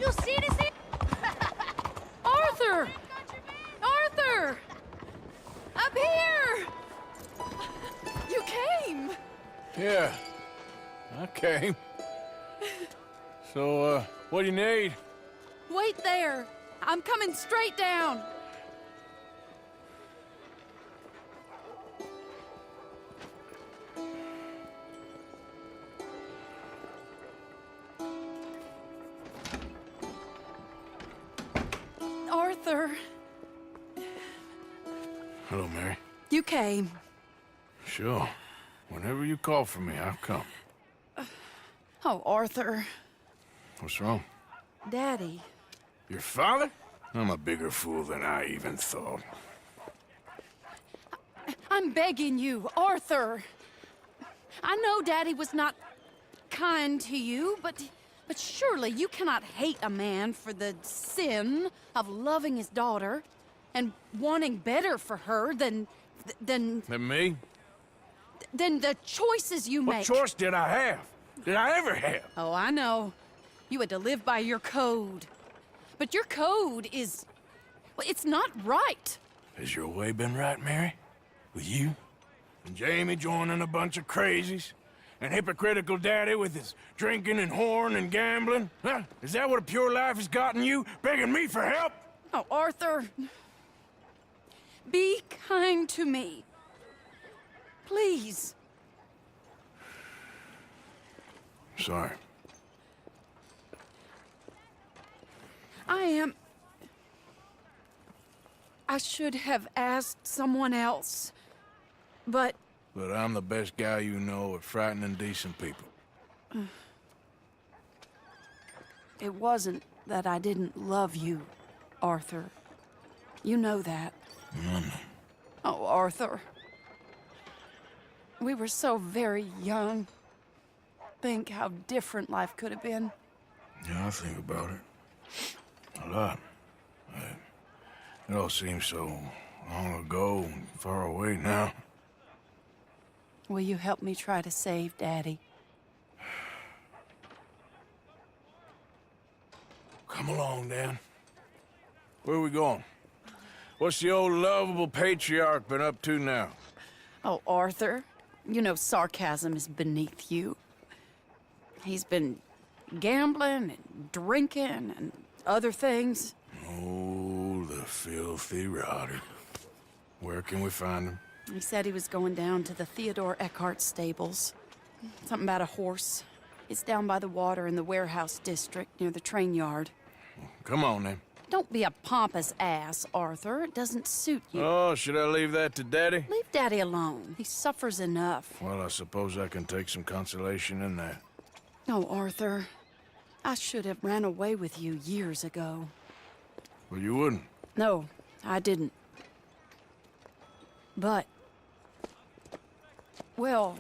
You see this here? Arthur! Arthur! Up here! You came! Yeah, I came. So, what do you need? Wait there! I'm coming straight down! Arthur, Hello, Mary. you came. Sure. Whenever you call for me, I'll come. Oh, Arthur. What's wrong? Daddy. Your father? I'm a bigger fool than I even thought. I'm begging you, Arthur. I know Daddy was not kind to you, but surely you cannot hate a man for the sin of loving his daughter and wanting better for her than And me? the choices you What make. choice did I have? Did I ever have? Oh, I know. You had to live by your code. But your code is... well, it's not right. Has your way been right, Mary? With you? And Jamie joining a bunch of crazies? And hypocritical daddy with his drinking and whoring and gambling? Huh? Is that what a pure life has gotten you? Begging me for help? Oh, Arthur. Be kind to me. Please. Sorry. I should have asked someone else, but... But I'm the best guy you know at frightening decent people. It wasn't that I didn't love you, Arthur. You know that. Oh, Arthur. We were so very young. Think how different life could have been. Yeah, I think about it. A lot. It all seems so long ago and far away now. Will you help me try to save Daddy? Come along, Dan. Where are we going? What's the old lovable patriarch been up to now? Oh, Arthur, you know sarcasm is beneath you. He's been gambling and drinking and other things. Oh, the filthy rotter. Where can we find him? He said he was going down to the Theodore Eckhart stables. Something about a horse. It's down by the water in the warehouse district near the train yard. Come on, then. Don't be a pompous ass, Arthur. It doesn't suit you. Oh, should I leave that to Daddy? Leave Daddy alone. He suffers enough. Well, I suppose I can take some consolation in that. No, Arthur. I should have ran away with you years ago. Well, you wouldn't. No, I didn't. But... well...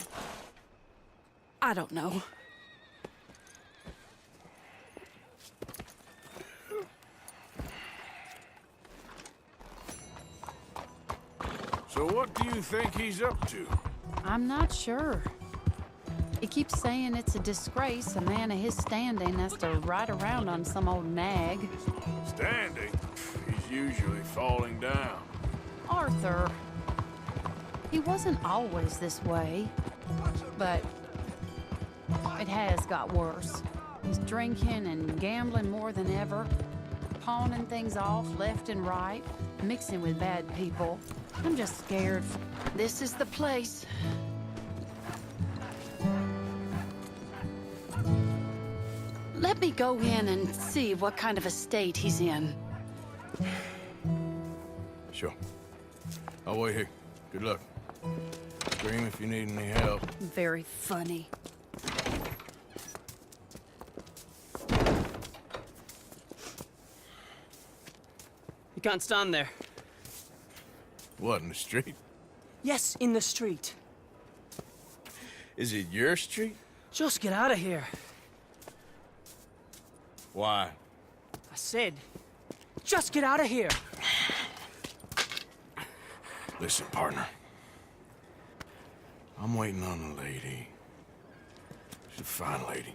I don't know. So what do you think he's up to? I'm not sure. He keeps saying it's a disgrace a man of his standing has to ride around on some old nag. Standing? He's usually falling down. Arthur. He wasn't always this way, but it has got worse. He's drinking and gambling more than ever, pawning things off left and right, mixing with bad people. I'm just scared. This is the place. Let me go in and see what kind of a state he's in. Sure. I'll wait here. Good luck. Scream if you need any help. Very funny. You can't stand there. What, in the street? Yes, in the street. Is it your street? Just get out of here. Why? I said, just get out of here. Listen, partner. I'm waiting on a lady. She's a fine lady.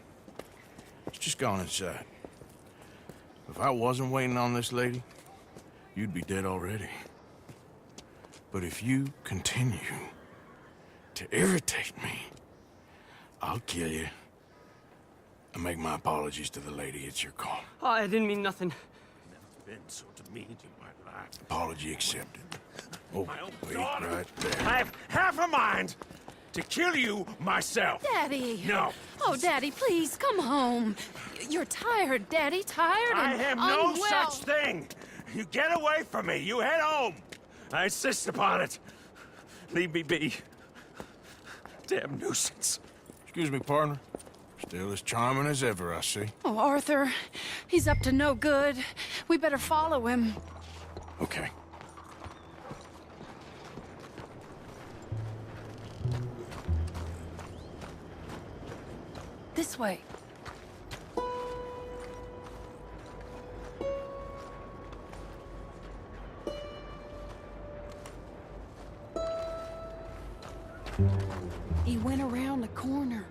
She's just gone inside. If I wasn't waiting on this lady, you'd be dead already. But if you continue to irritate me, I'll kill you. And make my apologies to the lady. It's your call. Oh, I didn't mean nothing. Been so demeaned in my life. Apology accepted. Oh, My own wait, daughter. right there. I have half a mind to kill you myself. Daddy! No. Oh, Daddy, please, come home. You're tired, Daddy, tired and I have no unwell. such thing. You get away from me. You head home. I insist upon it. Leave me be. Damn nuisance. Excuse me, partner. Still as charming as ever, I see. Oh, Arthur, he's up to no good. We better follow him. Okay. This way. He went around the corner.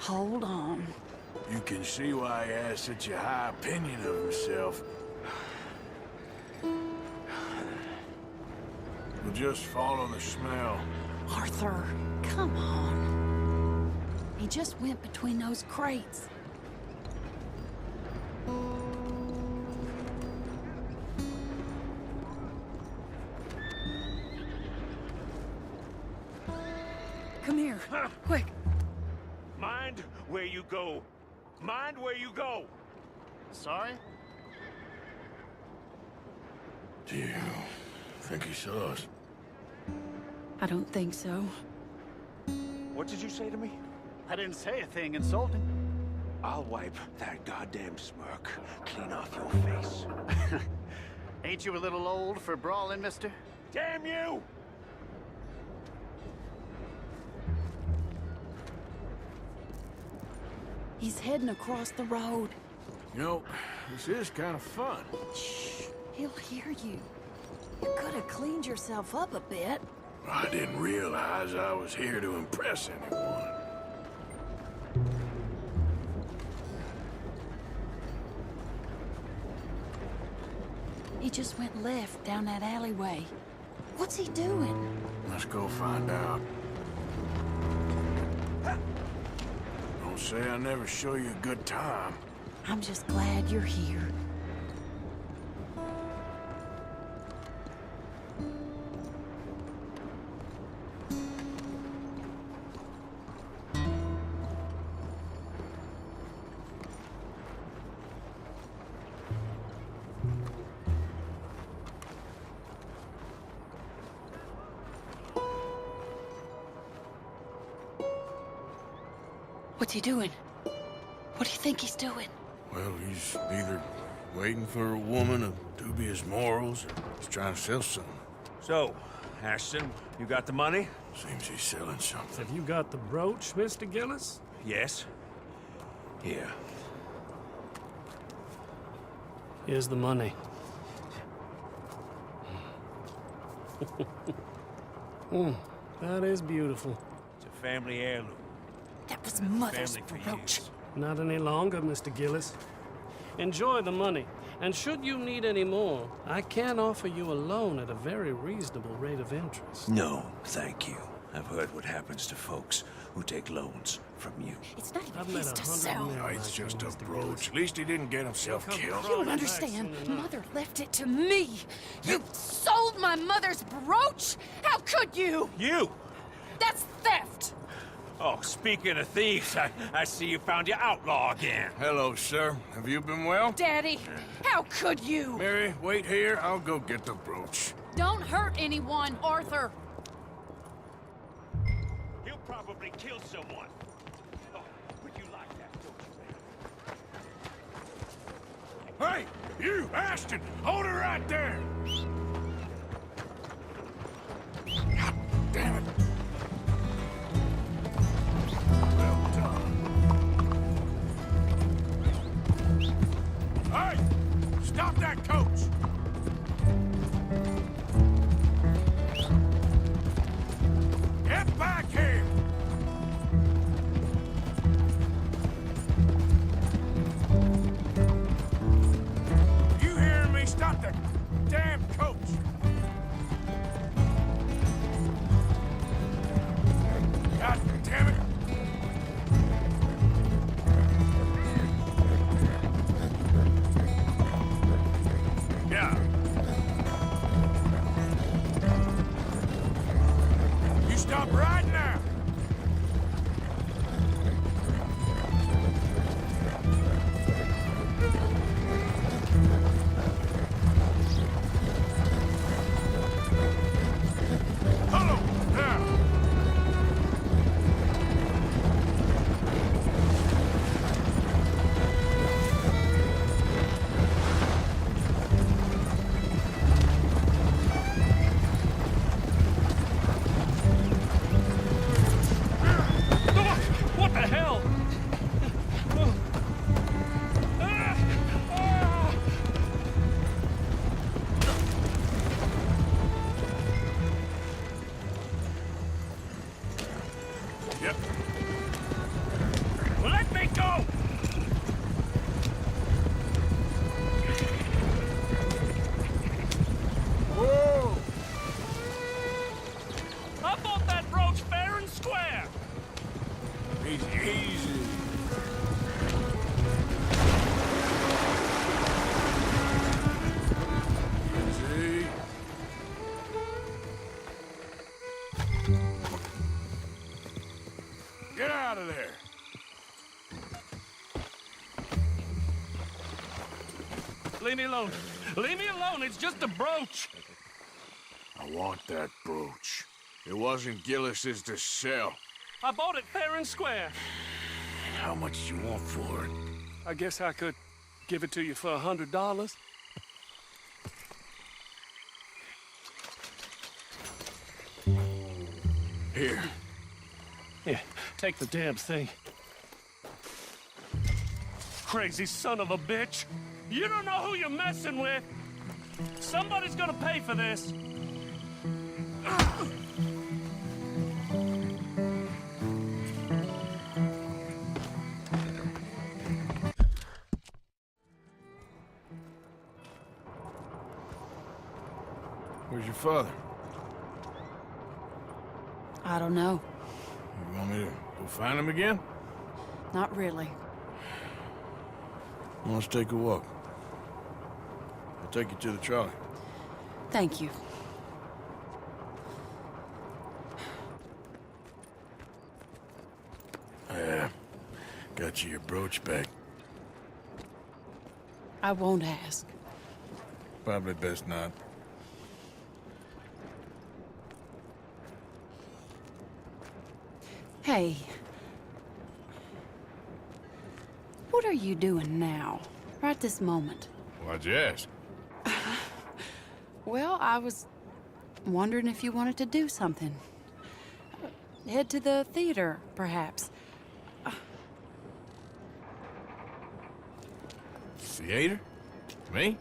Hold on. You can see why he has such a high opinion of himself. We'll just follow the smell. Arthur, come on. He just went between those crates. Come here, quick. Mind where you go. Mind where you go. Sorry? Do you think he saw us? I don't think so. What did you say to me? I didn't say a thing insulting. I'll wipe that goddamn smirk clean off your face. Ain't you a little old for brawling, mister? Damn you! He's heading across the road. You know, this is kind of fun. Shh, he'll hear you. You could have cleaned yourself up a bit. I didn't realize I was here to impress anyone. He just went left down that alleyway. What's he doing? Let's go find out. Don't say I never show you a good time. I'm just glad you're here. What's he doing? What do you think he's doing? Well, he's either waiting for a woman of dubious morals or he's trying to sell something. So, Ashton, you got the money? Seems he's selling something. Have you got the brooch, Mr. Gillis? Yes. Here. Here's the money. That is beautiful. It's a family heirloom. That was Mother's Family for brooch. years. Not any longer, Mr. Gillis. Enjoy the money. And should you need any more, I can offer you a loan at a very reasonable rate of interest. No, thank you. I've heard what happens to folks who take loans from you. It's not even I've met his to 100 sell. men No, it's like you, just a Mr. brooch. Gillis. At least he didn't get himself Come killed. You don't Back understand. soon enough. Mother left it to me. You sold my mother's brooch? How could you? You! That's theft. Oh, speaking of thieves, I see you found your outlaw again. Hello, sir. Have you been well? Daddy, how could you? Mary, wait here. I'll go get the brooch. Don't hurt anyone, Arthur. He'll probably kill someone. Oh, but you like that, don't you, man? Hey, you, Ashton! Hold it right there! God damn it. Well done. Hey! Stop that coach! Get back here! You hearing me? Stop that damn coach! God damn it! Yeah. You stop right now! Hello, now! What the hell? Yep. Let me go! Whoa! I bought that brooch fair and square. Easy. Easy. Get out of there. Leave me alone. Leave me alone. It's just a brooch. I want that brooch. It wasn't Gillis's to sell. I bought it fair and square. How much do you want for it? I guess I could give it to you for $100. Here. Yeah, take the damn thing. Crazy son of a bitch. You don't know who you're messing with. Somebody's gonna pay for this. Where's your father? I don't know. You want me to go find him again? Not really. Let's take a walk. I'll take you to the trolley. Thank you. Yeah. Got you your brooch back. I won't ask. Probably best not. Hey. What are you doing now? Right this moment? Why'd you ask? Well, I was wondering if you wanted to do something. Head to the theater, perhaps. Theater? Me?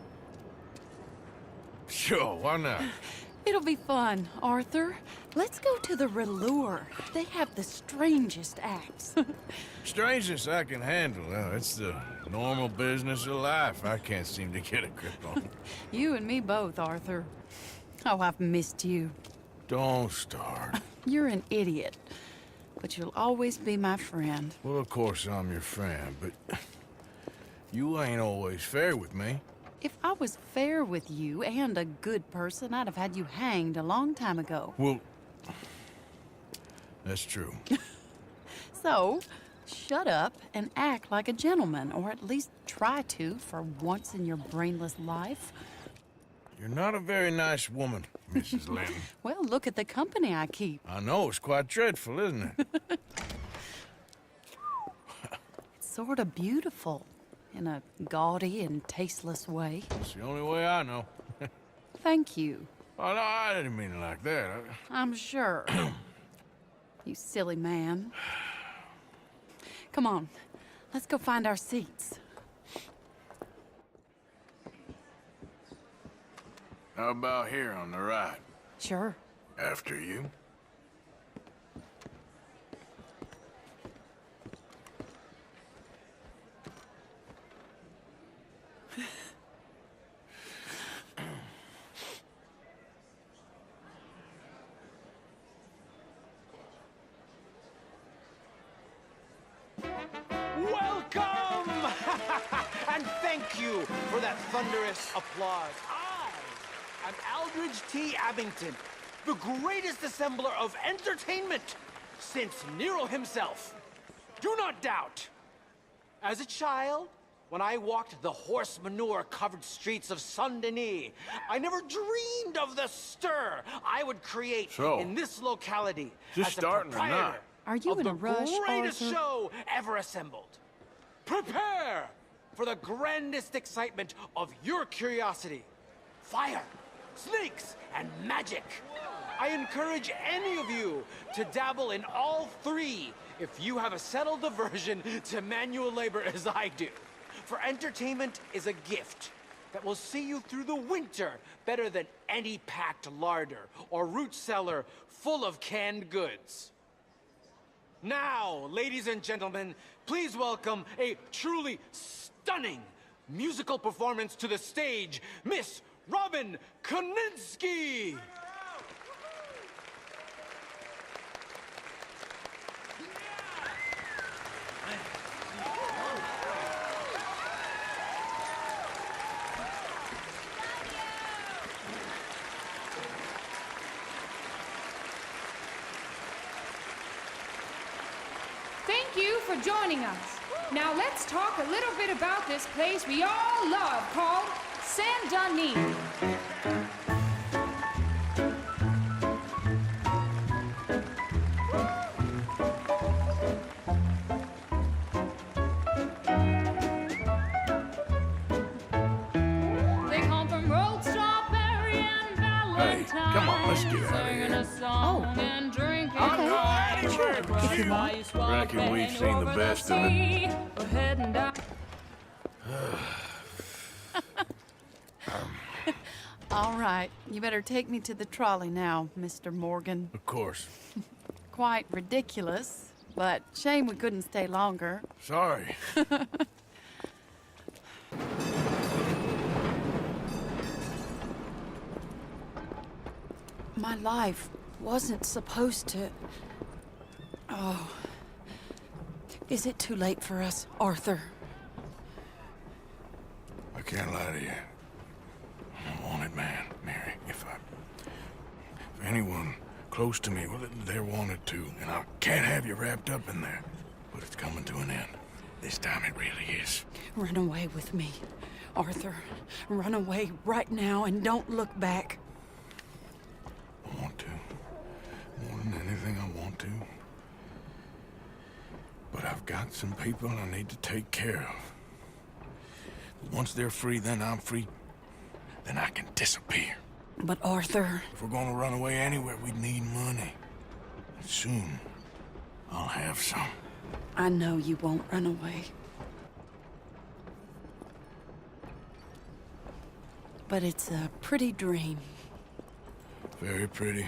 Sure, why not? It'll be fun, Arthur. Let's go to the Relure. They have the strangest acts. Strangeness I can handle. It's the normal business of life. I can't seem to get a grip on. You and me both, Arthur. Oh, I've missed you. Don't start. You're an idiot. But you'll always be my friend. Well, of course I'm your friend, but you ain't always fair with me. If I was fair with you and a good person, I'd have had you hanged a long time ago. Well, that's true. So, shut up and act like a gentleman, or at least try to for once in your brainless life. You're not a very nice woman, Mrs. Linton. Well, look at the company I keep. I know, it's quite dreadful, isn't it? It's sort of beautiful, in a gaudy and tasteless way. It's the only way I know. Thank you. Oh, no, I didn't mean it like that. I'm sure. You silly man. Come on, let's go find our seats. How about here on the right? Sure. After you. Welcome! And thank you for that thunderous applause. I am Aldridge T. Abington, the greatest assembler of entertainment since Nero himself. Do not doubt. As a child, when I walked the horse manure-covered streets of Saint-Denis, I never dreamed of the stir I would create in this locality just as a starting or not? proprietor Are you of in the a rush, greatest Arthur? show ever assembled. Prepare for the grandest excitement of your curiosity. Fire, snakes, and magic. I encourage any of you to dabble in all three if you have a settled aversion to manual labor as I do. For entertainment is a gift that will see you through the winter better than any packed larder or root cellar full of canned goods. Now, ladies and gentlemen, please welcome a truly stunning musical performance to the stage, Miss Robin Koninsky! Thank you for joining us. Now let's talk a little bit about this place we all love called Saint-Denis. They come from Rockstar, Perry, and Valentine. Hey, come on, let's get out of Singing here. a song and drinking. If you want. Reckon we've seen the best of it. We're heading down. All right. You better take me to the trolley now, Mr. Morgan. Of course. Quite ridiculous, but shame we couldn't stay longer. Sorry. My life wasn't supposed to... Oh. Is it too late for us, Arthur? I can't lie to you. I'm a wanted man, Mary. If anyone close to me, well, they're wanted too. And I can't have you wrapped up in there. But it's coming to an end. This time it really is. Run away with me, Arthur. Run away right now and don't look back. I want to. More than anything, I want to. But I've got some people I need to take care of. Once they're free, then I'm free. Then I can disappear. But Arthur... If we're gonna run away anywhere, we need money. And soon, I'll have some. I know you won't run away. But it's a pretty dream. Very pretty,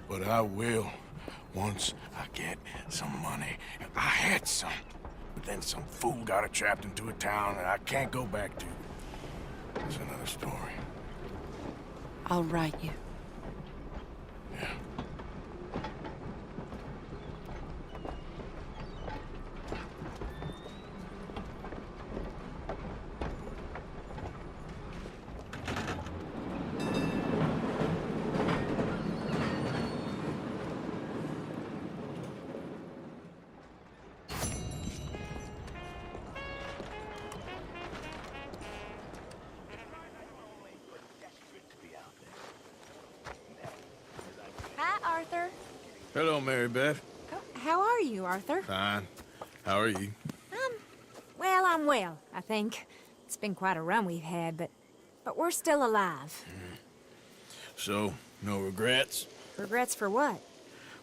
but I will once I get some money. I had some, but then some fool got it trapped into a town that I can't go back to. That's another story. I'll write you. Yeah. Hi, Arthur. Hello, Mary Beth. Oh, how are you, Arthur? Fine. How are you? Well, I'm well, I think. It's been quite a run we've had, but we're still alive. So, no regrets? Regrets for what?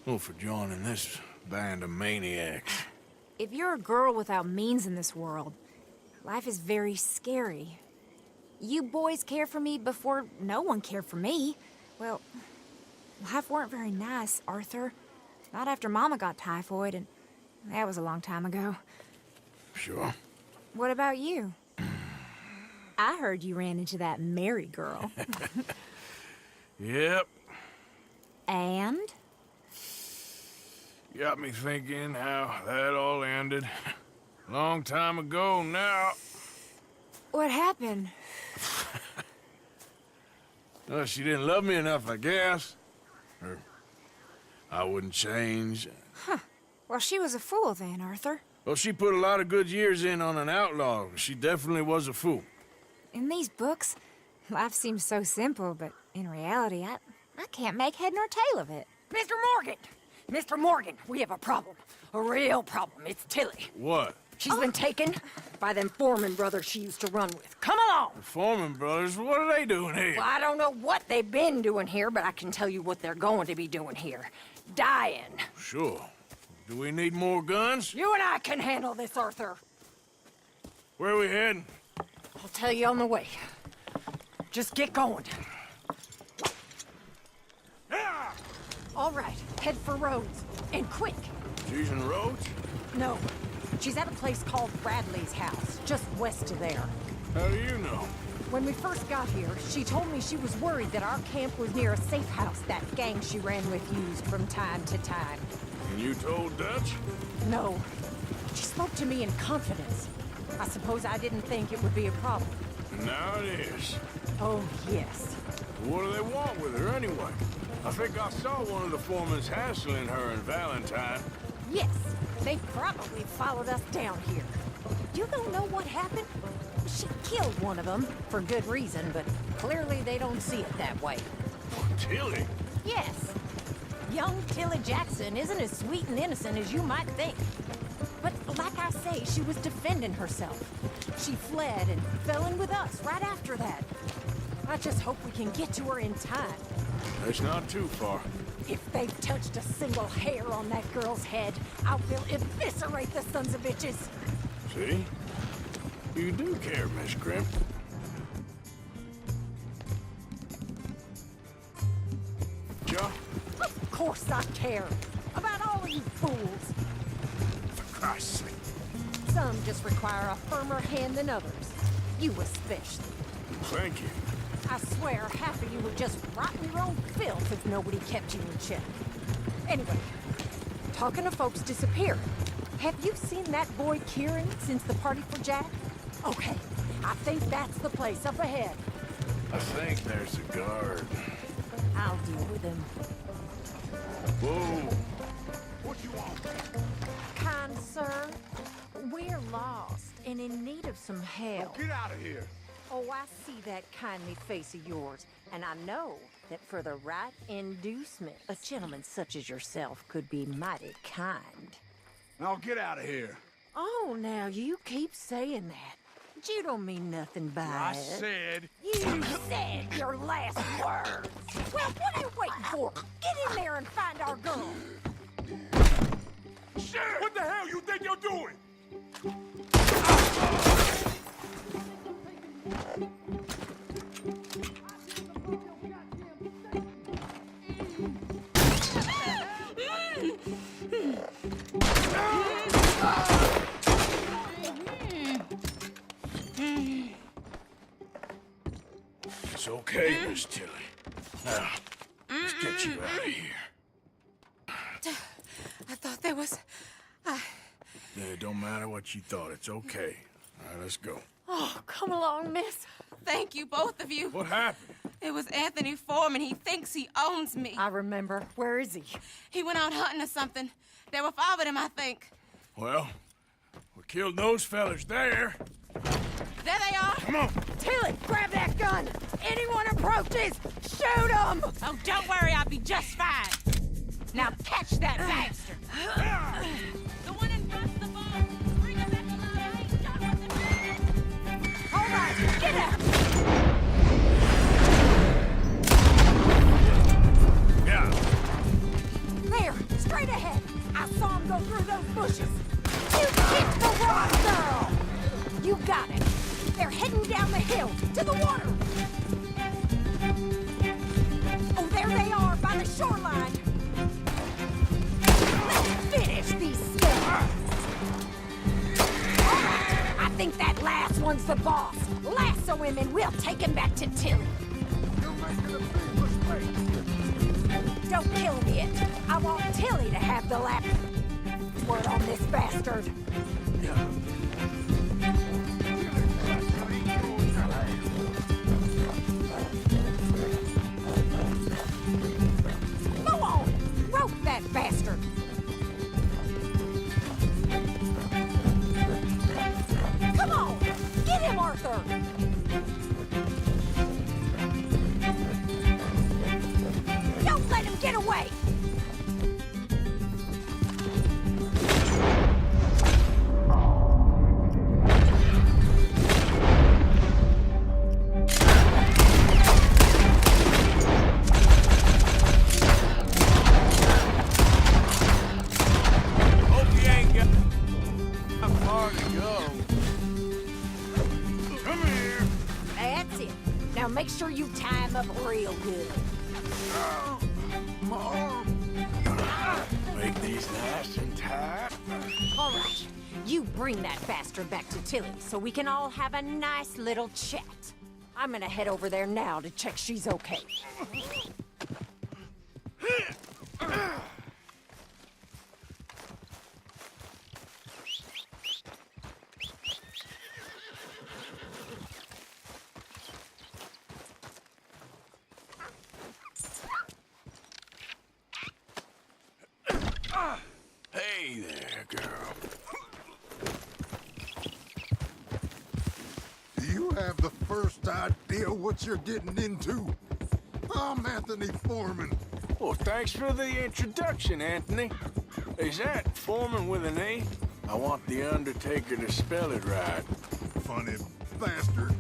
Well, for joining this band of maniacs. If you're a girl without means in this world, life is very scary. you boys care for me before no one cared for me. Well, life weren't very nice, Arthur. Not after Mama got typhoid, and that was a long time ago. Sure. What about you? I heard you ran into that Mary girl. Yep. And? Got me thinking how that all ended. Long time ago now. What happened? Well, she didn't love me enough, I guess. Or I wouldn't change. Huh. Well, she was a fool then, Arthur. Well, she put a lot of good years in on an outlaw. She definitely was a fool. In these books, life seems so simple, but in reality, I can't make head nor tail of it. Mr. Morgan! Mr. Morgan, we have a problem. A real problem. It's Tilly. What? She's been taken by them Foreman brothers she used to run with. Come along! The Foreman brothers? What are they doing here? Well, I don't know what they've been doing here, but I can tell you what they're going to be doing here. Dying. Sure. Do we need more guns? You and I can handle this, Arthur. Where are we heading? I'll tell you on the way. Just get going. All right, head for Rhodes. And quick. She's in Rhodes? No, she's at a place called Bradley's house, just west of there. How do you know? When we first got here, she told me she was worried that our camp was near a safe house that gang she ran with used from time to time. And you told Dutch? No. She spoke to me in confidence. I suppose I didn't think it would be a problem. Now it is. Oh, yes. What do they want with her anyway? I think I saw one of the foremans hassling her and Valentine. Yes, they probably followed us down here. You don't know what happened? She killed one of them, for good reason, but clearly they don't see it that way. Tilly? Yes. Young Tilly Jackson isn't as sweet and innocent as you might think. But like I say, she was defending herself. She fled and fell in with us right after that. I just hope we can get to her in time. It's not too far. If they've touched a single hair on that girl's head, I will eviscerate the sons of bitches. See? You do care, Miss Grim. Joe? Of course I care. About all of you fools. For Christ's sake. Some just require a firmer hand than others. You especially. Thank you. I swear half of you would just rot in your own filth if nobody kept you in check. Anyway, talking of folks disappearing, have you seen that boy Kieran since the party for Jack? Okay, I think that's the place up ahead. I think there's a guard. I'll deal with him. Whoa. What you want? Kind sir, we're lost and in need of some help. Get out of here. Oh, I see that kindly face of yours, and I know that for the right inducement, a gentleman such as yourself could be mighty kind. Now get out of here. Oh, now you keep saying that. But you don't mean nothing by I it. said... You said your last words. Well, what are you waiting for? Get in there and find our gun. Shit! What the hell you think you're doing? It's okay, Miss Tilly. Now, let's get you out of here. I thought there was... Yeah, it don't matter what you thought. It's okay. All right, let's go. Oh, come along, miss. Thank you, both of you. What happened? It was Anthony Foreman. He thinks he owns me. I remember. Where is he? He went out hunting or something. There were 5 of them, I think. Well, we killed those fellas there. There they are. Come on. Tilly, grab that gun. Anyone approaches, shoot them. Oh, don't worry. I'll be just fine. Now catch that bastard. The one in front of the ball. Bring him back alive. Shot him in the head. All right, get out. Yeah. There, straight ahead. I saw him go through those bushes. You kicked the wrong girl. You got it. They're heading down the hill, to the water! Oh, there they are, by the shoreline! Let's finish these scammers! All right, I think that last one's the boss. Lasso him and we'll take him back to Tilly. Don't kill him yet. I want Tilly to have the last word on this bastard. Go on! Rope that bastard! Come on! Get him, Arthur! Don't let him get away! Hope you ain't got far to go. Come here. That's it. Now make sure you tie him up real good. Make these nice and tight. All right. You bring that bastard back to Tilly so we can all have a nice little chat. I'm gonna head over there now to check she's okay. Hey there, girl. Do you have the first idea what you're getting into? I'm Anthony Foreman. Well, thanks for the introduction, Anthony. Is that Foreman with an A? I want the Undertaker to spell it right. Funny bastard.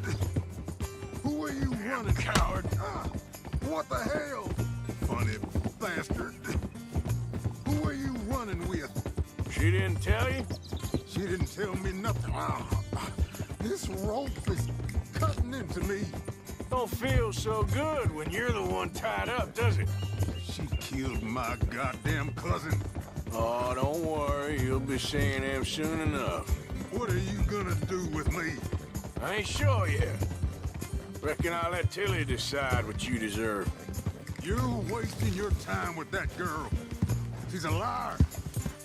Who are you running? Coward. What the hell? Funny bastard. Who are you running with? She didn't tell you? She didn't tell me nothing. This rope is cutting into me. Don't feel so good when you're the one tied up, does it? She killed my goddamn cousin. Oh, don't worry. You'll be seeing him soon enough. What are you gonna do with me? I ain't sure yet. Reckon I'll let Tilly decide what you deserve. You're wasting your time with that girl. She's a liar.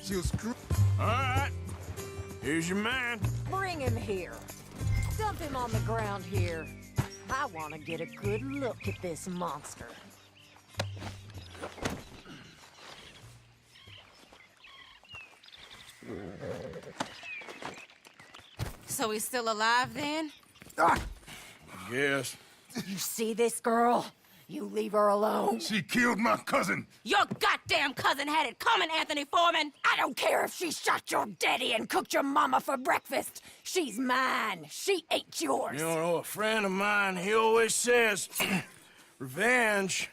She'll screw... All right. Here's your man. Bring him here. Dump him on the ground here. I want to get a good look at this monster. So he's still alive then? I guess. You see this girl? You leave her alone. She killed my cousin. Your goddamn cousin had it coming, Anthony Foreman! I don't care if she shot your daddy and cooked your mama for breakfast. She's mine. She ate yours. You know, a friend of mine, he always says, revenge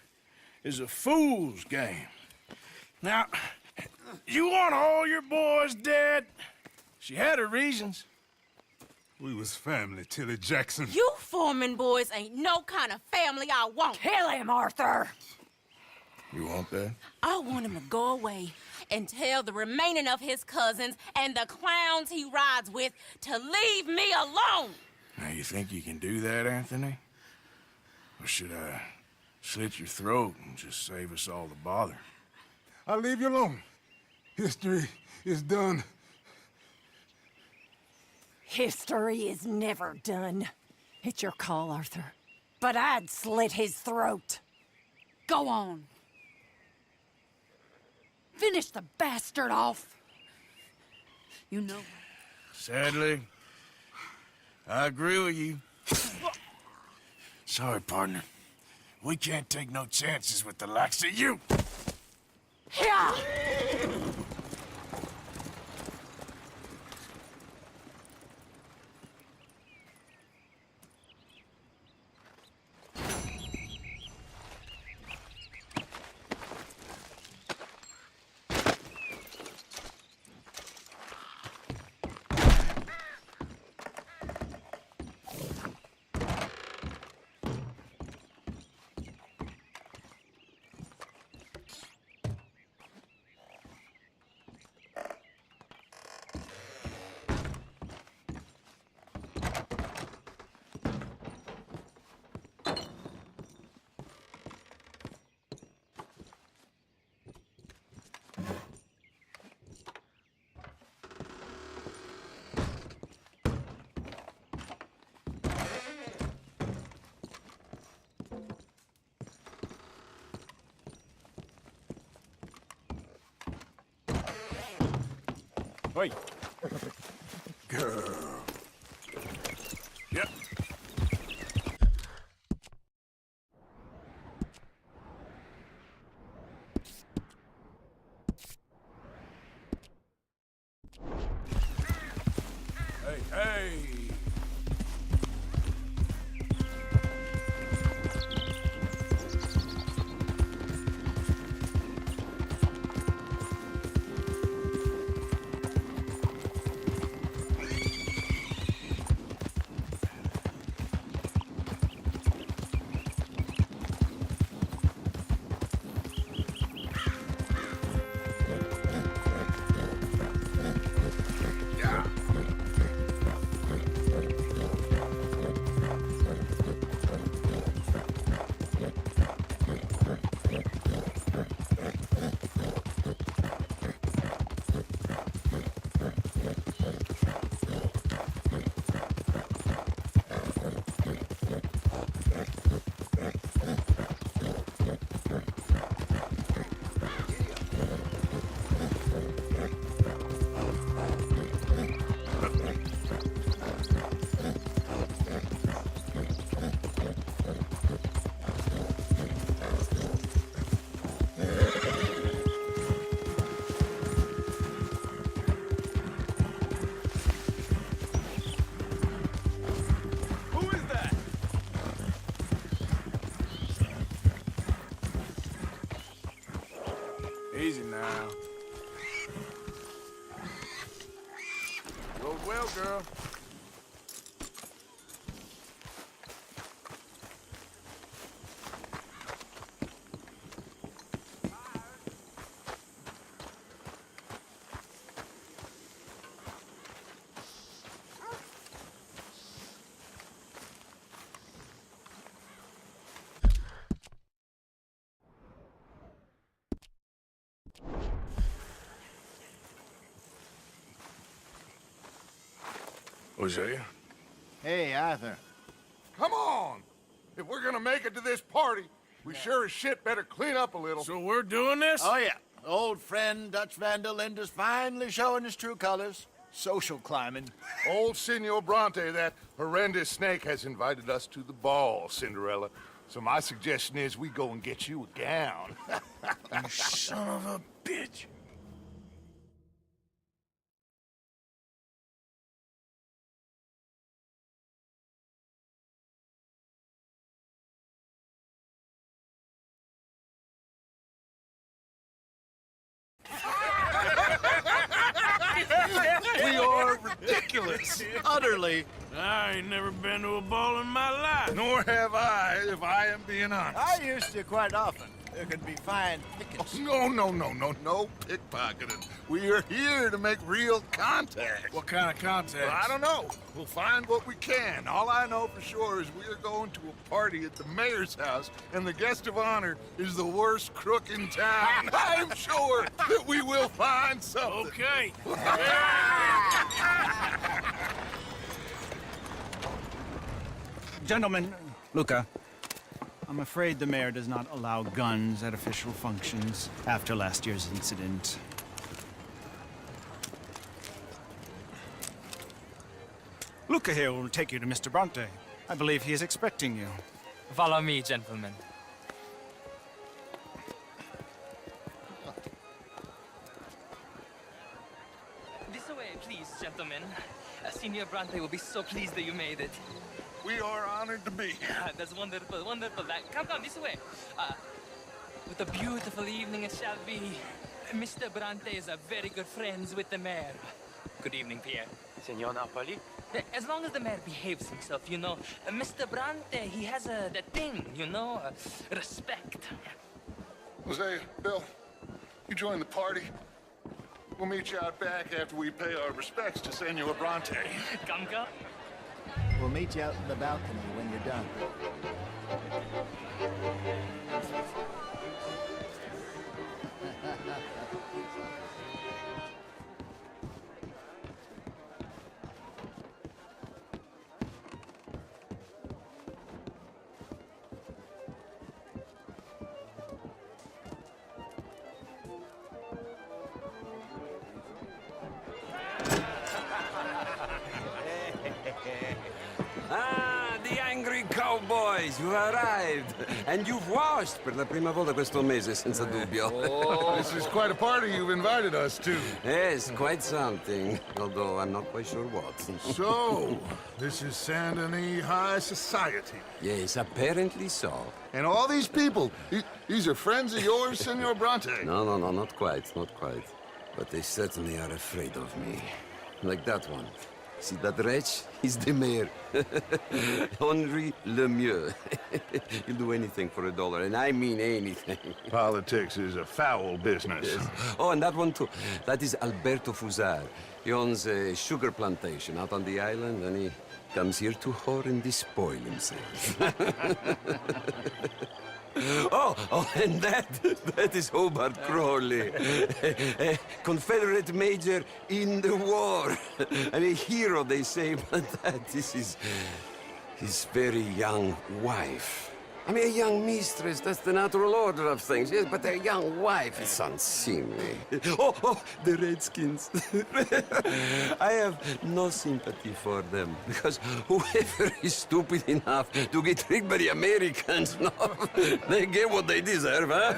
is a fool's game. Now, you want all your boys dead? She had her reasons. We was family, Tilly Jackson. You Foreman boys ain't no kind of family I want. Kill him, Arthur. You want that? I want him to go away and tell the remaining of his cousins and the clowns he rides with to leave me alone. Now, you think you can do that, Anthony? Or should I slit your throat and just save us all the bother? I'll leave you alone. History is done. History is never done. It's your call, Arthur. But I'd slit his throat. Go on. Finish the bastard off. You know. Sadly, I agree with you. Sorry, partner. We can't take no chances with the likes of you. Yeah! Wait. Girl. Yep. Hey, hey. Easy now. Roll well, girl. Hosea? Hey, Arthur. Come on! If we're gonna make it to this party, we sure as shit better clean up a little. So we're doing this? Oh, yeah. Old friend Dutch Van der Linde's finally showing his true colors. Social climbing. Old Senor Bronte, that horrendous snake, has invited us to the ball, Cinderella. So my suggestion is we go and get you a gown. You son of a bitch. We are ridiculous. Utterly. I ain't never been to a ball in my life. Nor have I, if I am being honest. I used to quite often. There can be fine pickings. No pickpocketing. We are here to make real contact. What kind of contact? Well, I don't know. We'll find what we can. All I know for sure is we are going to a party at the mayor's house, and the guest of honor is the worst crook in town. I'm sure that we will find something. Okay. Gentlemen, Luca, I'm afraid the mayor does not allow guns at official functions after last year's incident. Luca here will take you to Mr. Bronte. I believe he is expecting you. Follow me, gentlemen. This way, please, gentlemen. Senior Bronte will be so pleased that you made it. We are honored to be here. That's wonderful, wonderful. Come, this way. What a beautiful evening it shall be. Mr. Bronte is very good friends with the mayor. Good evening, Pierre. Senor Napoli? As long as the mayor behaves himself, you know. Mr. Bronte, he has that thing, you know, respect. Hosea, Bill, you join the party. We'll meet you out back after we pay our respects to Senor Bronte. Come. We'll meet you out in the balcony when you're done. the angry cowboys, you arrived. And you've washed per la prima volta questo mese, senza dubbio. This is quite a party you've invited us to. Yes, quite something. Although I'm not quite sure what. So, this is Saint Denis High Society. Yes, apparently so. And all these people, these are friends of yours, Senor Bronte? No, not quite, not quite. But they certainly are afraid of me. Like that one. See that wretch? He's the mayor. Henri Lemieux. He'll do anything for $1, and I mean anything. Politics is a foul business. Yes. Oh, and that one too. That is Alberto Fusar. He owns a sugar plantation out on the island, and he comes here to whore and despoil himself. Oh, and that is Hobart Crawley, a Confederate major in the war. And a hero, they say, but this is his very young wife. I mean, a young mistress, that's the natural order of things, yes, but a young wife is unseemly. Oh, the Redskins. I have no sympathy for them, because whoever is stupid enough to get tricked by the Americans, no, they get what they deserve, huh?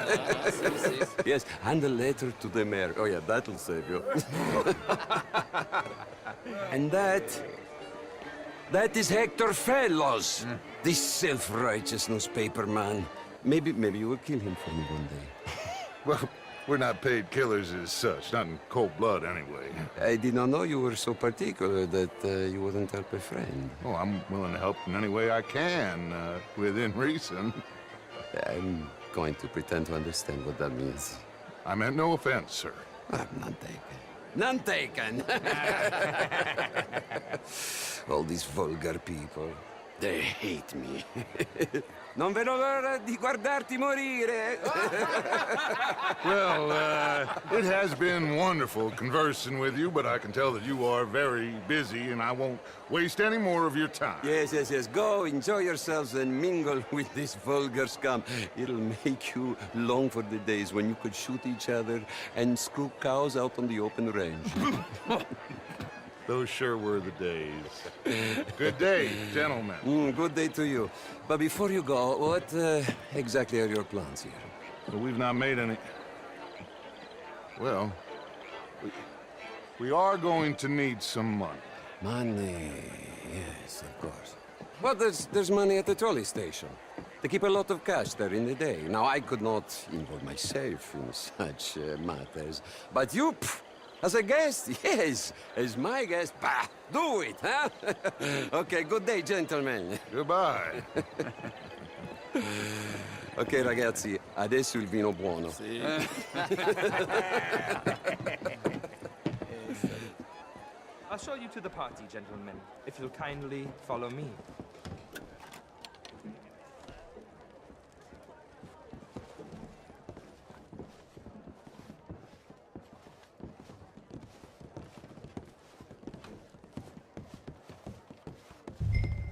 Yes, and a letter to the mayor. Oh, yeah, that'll save you. And that is Hector Fellows. This self-righteous newspaper man. Maybe you will kill him for me one day. Well, we're not paid killers as such, not in cold blood anyway. I did not know you were so particular that you wouldn't help a friend. Oh, I'm willing to help in any way I can, within reason. I'm going to pretend to understand what that means. I meant no offense, sir. None taken. None taken! All these vulgar people. They hate me. Non vedo l'ora di guardarti morire. Well, it has been wonderful conversing with you, but I can tell that you are very busy, and I won't waste any more of your time. Yes. Go, enjoy yourselves, and mingle with this vulgar scum. It'll make you long for the days when you could shoot each other and screw cows out on the open range. Those sure were the days. Good day, gentlemen. Good day to you. But before you go, what exactly are your plans here? Well, we've not made any... Well, we are going to need some money. Money, yes, of course. Well, there's money at the trolley station. They keep a lot of cash there in the day. Now, I could not involve myself in such matters. But you... As a guest? Yes. As my guest? Bah! Do it, huh? Okay, good day, gentlemen. Goodbye. Ok, ragazzi, adesso il vino buono. Sì. I'll show you to the party, gentlemen, if you'll kindly follow me.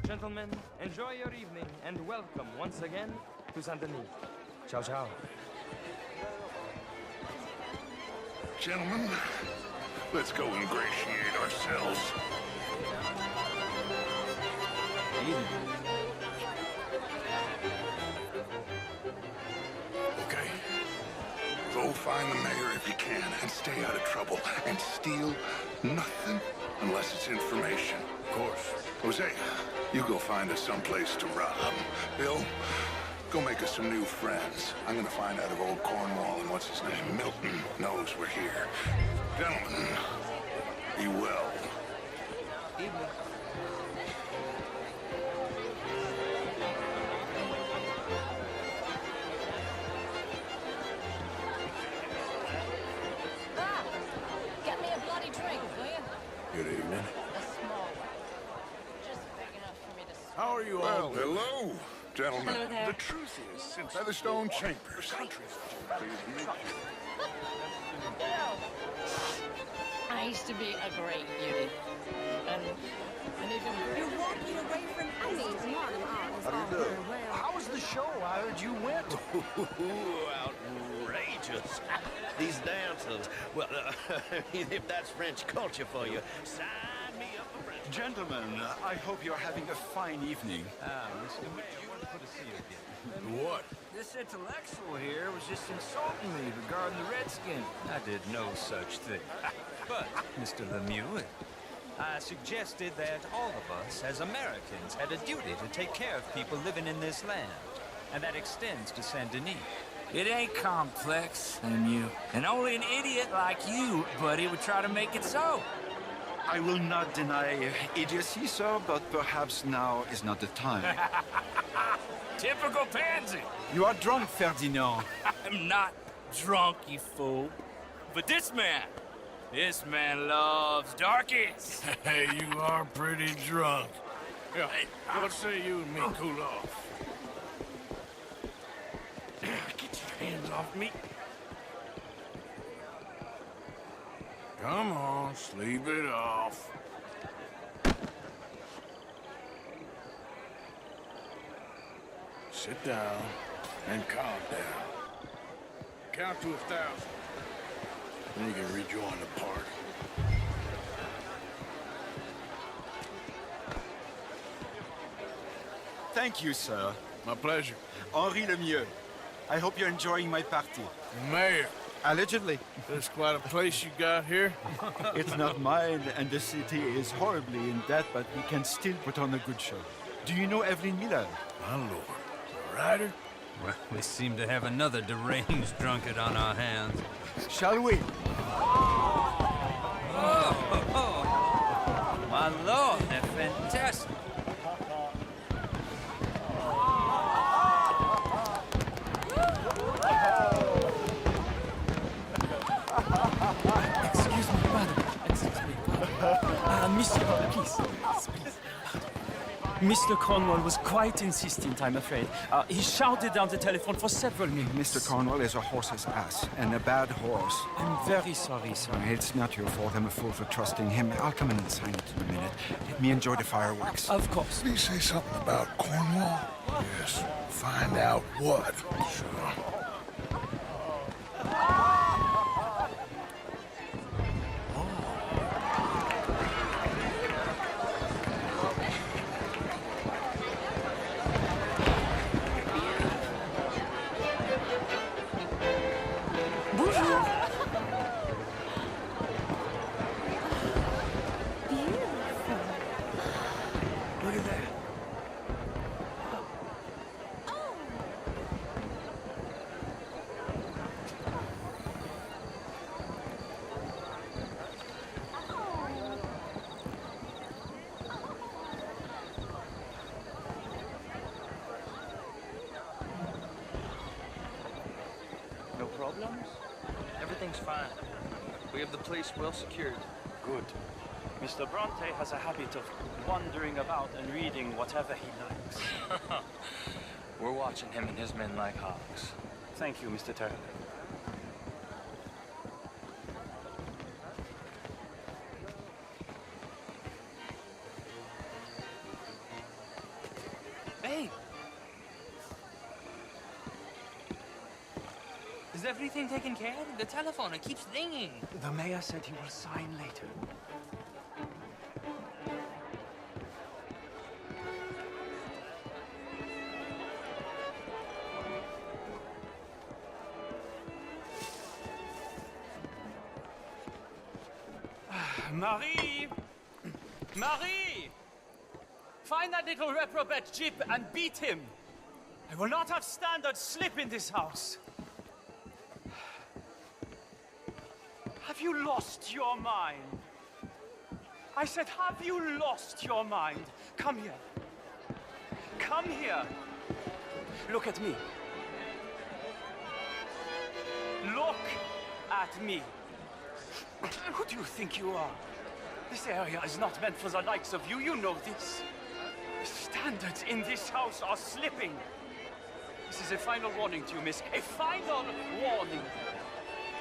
Gentlemen, enjoy your evening and welcome once again to Saint Denis. Ciao, ciao. Gentlemen, let's go ingratiate ourselves. Okay. Go find the mayor if you can and stay out of trouble. And steal nothing unless it's information. Of course. Jose, you go find us someplace to rob. Bill, go make us some new friends. I'm gonna find out if old Cornwall and what's his name, Milton, knows we're here. Gentlemen, be well. Evening. Get me a bloody drink, will you? Good evening. A small one. Just big enough for me to... How are you all? Well, hello, gentlemen. Hello there. The truth is, since Featherstone Chambers. I used to be a great beauty. And even You're walking away from me. How do you do? How was the show? I heard you went. Outrageous. These dancers. Well, if that's French culture for you, sign me up for French. Gentlemen, I hope you're having a fine evening. Mr. Mayor, wonderful to see you again. What? This intellectual here was just insulting me regarding the Redskin. I did no such thing. But, Mr. Lemieux, I suggested that all of us, as Americans, had a duty to take care of people living in this land. And that extends to Saint Denis. It ain't complex, Lemieux. And only an idiot like you, buddy, would try to make it so. I will not deny idiocy, sir, but perhaps now is not the time. Typical pansy. You are drunk, Ferdinand. I'm not drunk, you fool. But this man loves darkies. Hey, you are pretty drunk. Yeah, what say you and me cool off? Get your hands off me. Come on, sleep it off. Sit down and calm down. Count to 1,000. Then you can rejoin the party. Thank you, sir. My pleasure. Henri Lemieux. I hope you're enjoying my party. Mayor. Allegedly. That's quite a place you got here. It's not mine, and the city is horribly in debt, but we can still put on a good show. Do you know Evelyn Miller? My lord. A writer? Well, we seem to have another deranged drunkard on our hands. Shall we? Oh, my lord, they're fantastic. Excuse me, pardon. Excuse me. Monsieur, please. Mr. Cornwall was quite insistent, I'm afraid. He shouted down the telephone for several minutes. Mr. Cornwall is a horse's ass, and a bad horse. I'm very sorry, sir. It's not your fault. I'm a fool for trusting him. I'll come in and sign it in a minute. Let me enjoy the fireworks. Of course. Did he say something about Cornwall? Yes. Find out what. Sure. Look at that. No problems? Everything's fine. We have the place well secured. Good. Mr. Bronte has a habit of wandering about and reading whatever he likes. We're watching him and his men like hawks. Thank you, Mr. Turner. Hey! Is everything taken care of? The telephone, it keeps ringing. The mayor said he will sign later. Marie! Marie! Find that little reprobate Jeep and beat him. I will not have standard slip in this house. Have you lost your mind? I said, have you lost your mind? Come here. Come here. Look at me. Look at me. Who do you think you are? This area is not meant for the likes of you. You know this. The standards in this house are slipping. This is a final warning to you, miss. A final warning.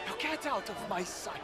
Now get out of my sight.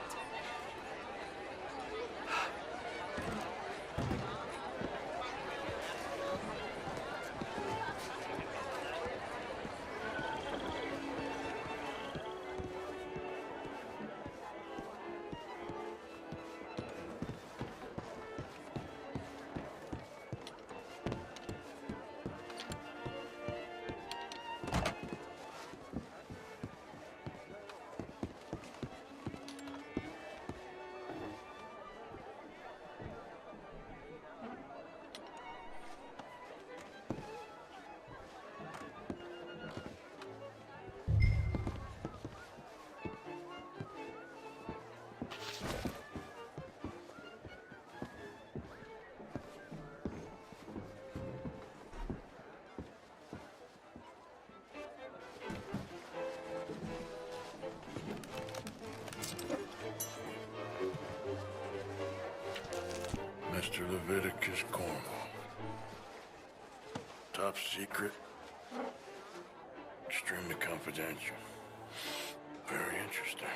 Leviticus Cornwall. Top secret. Extremely confidential. Very interesting.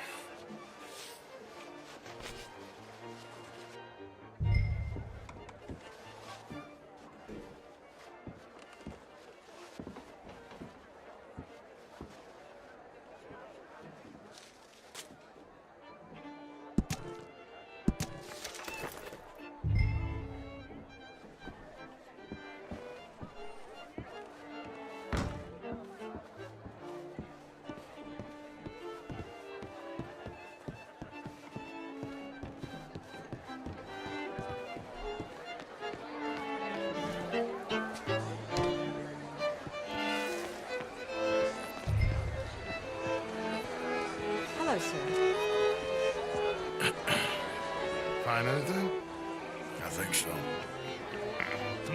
Hello, sir. Find anything? I think so.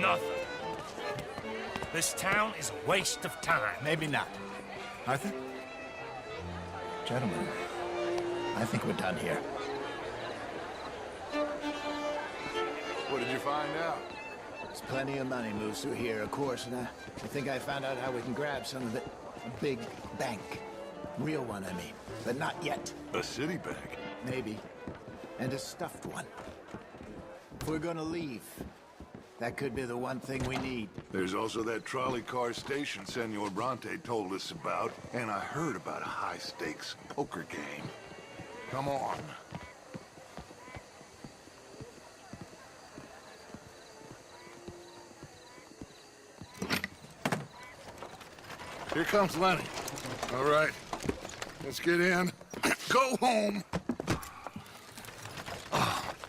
Nothing. This town is a waste of time. Maybe not. Arthur? Gentlemen, I think we're done here. What did you find out? There's plenty of money moves through here, of course, and I think I found out how we can grab some of it. A big bank. Real one, I mean. But not yet. A city bank? Maybe. And a stuffed one. If we're gonna leave, that could be the one thing we need. There's also that trolley car station Senor Bronte told us about, and I heard about a high-stakes poker game. Come on. Here comes Lenny. All right, let's get in. Go home.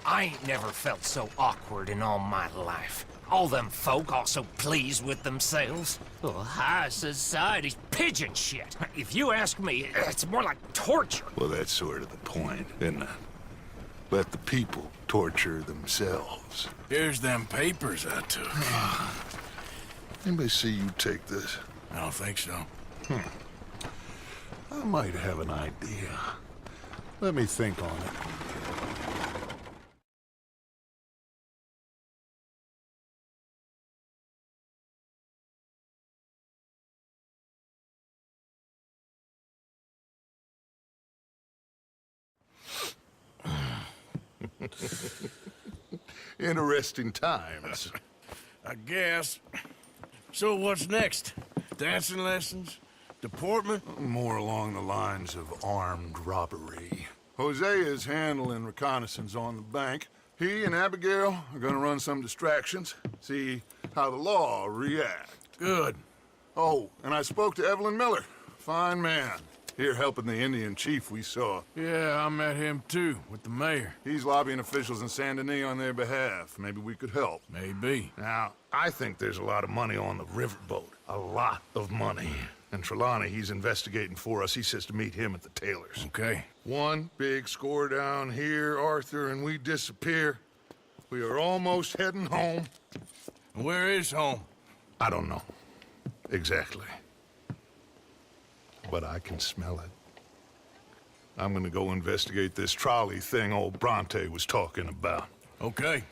I ain't never felt so awkward in all my life. All them folk all so pleased with themselves. Oh, high society's pigeon shit. If you ask me, it's more like torture. Well, that's sort of the point, isn't it? Let the people torture themselves. Here's them papers I took. Anybody see you take this? I don't think so. I might have an idea. Let me think on it. Interesting times. I guess. So what's next? Dancing lessons? Deportment? More along the lines of armed robbery. Hosea is handling reconnaissance on the bank. He and Abigail are gonna run some distractions, see how the law reacts. Good. Oh, and I spoke to Evelyn Miller. Fine man. Here helping the Indian chief we saw. Yeah, I met him too, with the mayor. He's lobbying officials in Saint Denis on their behalf. Maybe we could help. Maybe. Now, I think there's a lot of money on the riverboat. A lot of money. And Trelawney, he's investigating for us. He says to meet him at the Taylor's. Okay. One big score down here, Arthur, and we disappear. We are almost heading home. Where is home? I don't know. Exactly. But I can smell it. I'm gonna go investigate this trolley thing old Bronte was talking about. Okay.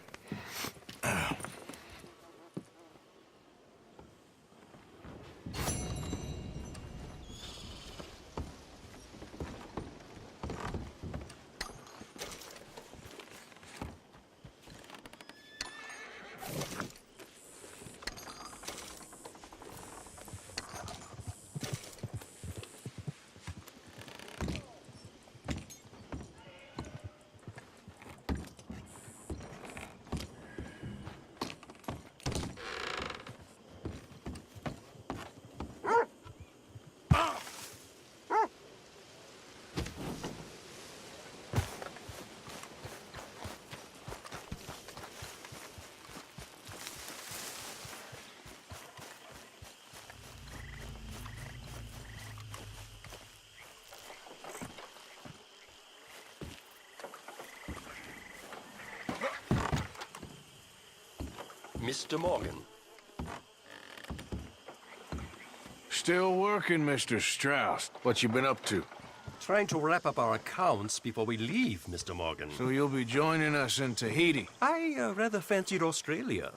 Mr. Morgan. Still working, Mr. Strauss. What you been up to? trying to wrap up our accounts before we leave, Mr. Morgan. So you'll be joining us in Tahiti? I rather fancied Australia.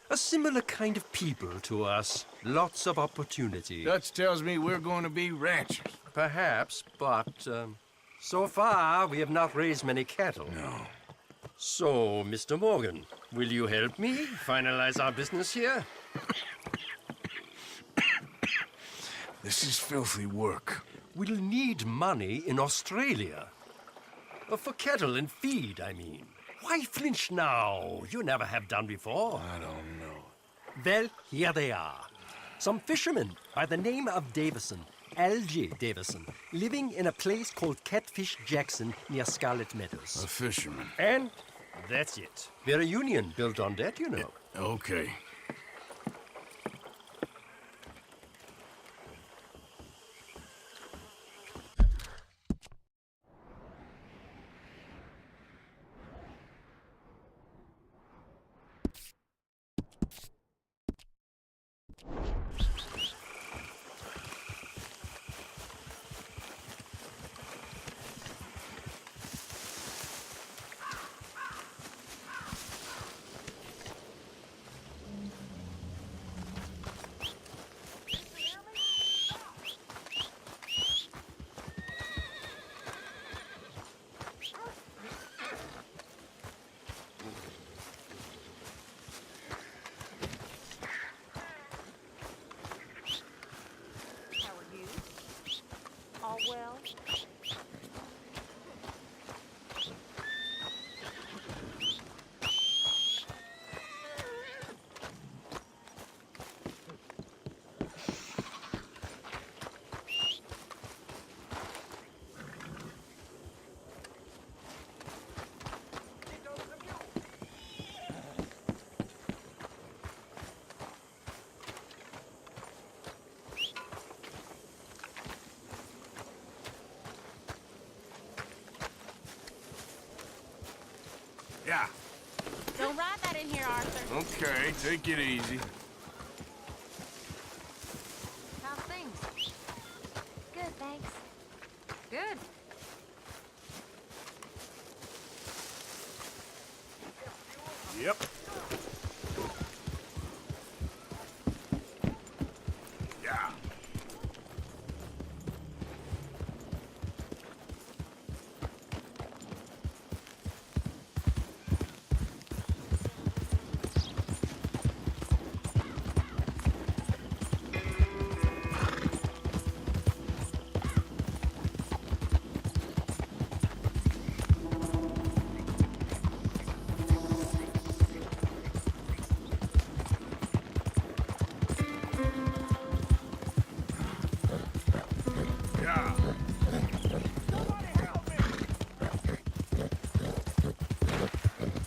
A similar kind of people to us. Lots of opportunity. Dutch tells me we're going to be ranchers. Perhaps, but so far we have not raised many cattle. No. So, Mr. Morgan, will you help me finalize our business here? This is filthy work. We'll need money in Australia. For cattle and feed, I mean. Why flinch now? You never have done before. I don't know. Well, here they are. Some fishermen by the name of Davison, L.J. Davison, living in a place called Catfish Jackson near Scarlet Meadows. A fisherman. And that's it. We're a union built on that, you know. Okay. Well, Yeah. Don't ride that in here, Arthur. Okay, take it easy. How's things? Good, thanks. Good. Yep.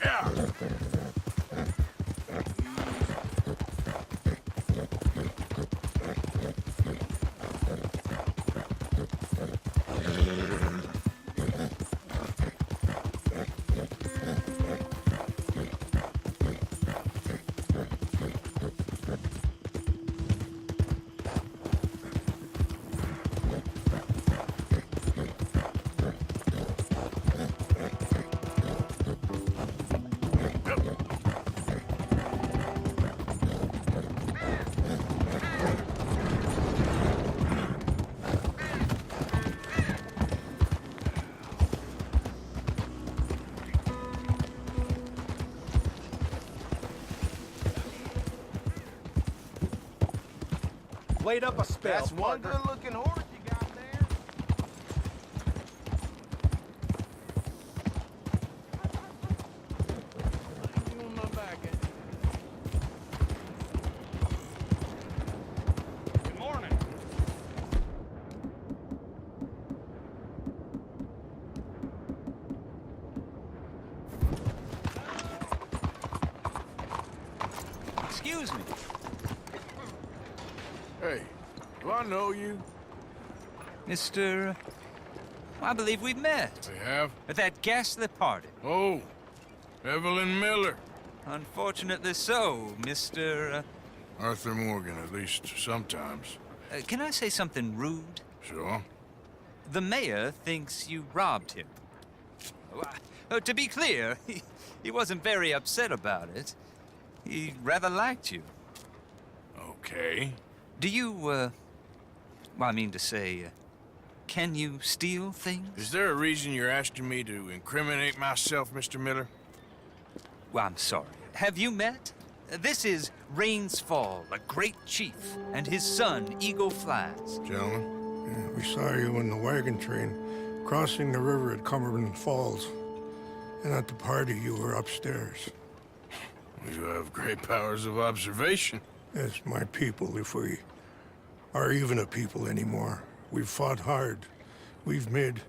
Yeah. Wait up a spell. That's one good-looking horse you got there. You on my back, Good morning. Excuse me. Hey, do I know you? Mr. I believe we've met. We have? At that ghastly party. Oh, Evelyn Miller. Unfortunately so, Mr. Arthur Morgan, at least sometimes. Can I say something rude? Sure. The mayor thinks you robbed him. To be clear, he wasn't very upset about it. He rather liked you. Okay. Do you, well, I mean to say, can you steal things? Is there a reason you're asking me to incriminate myself, Mr. Miller? Well, I'm sorry. Have you met? This is Rains Fall, a great chief, and his son, Eagle Flies. Gentlemen, we saw you in the wagon train crossing the river at Cumberland Falls. And at the party, you were upstairs. You have great powers of observation. Yes, my people, if we are even a people anymore. We've fought hard. We've made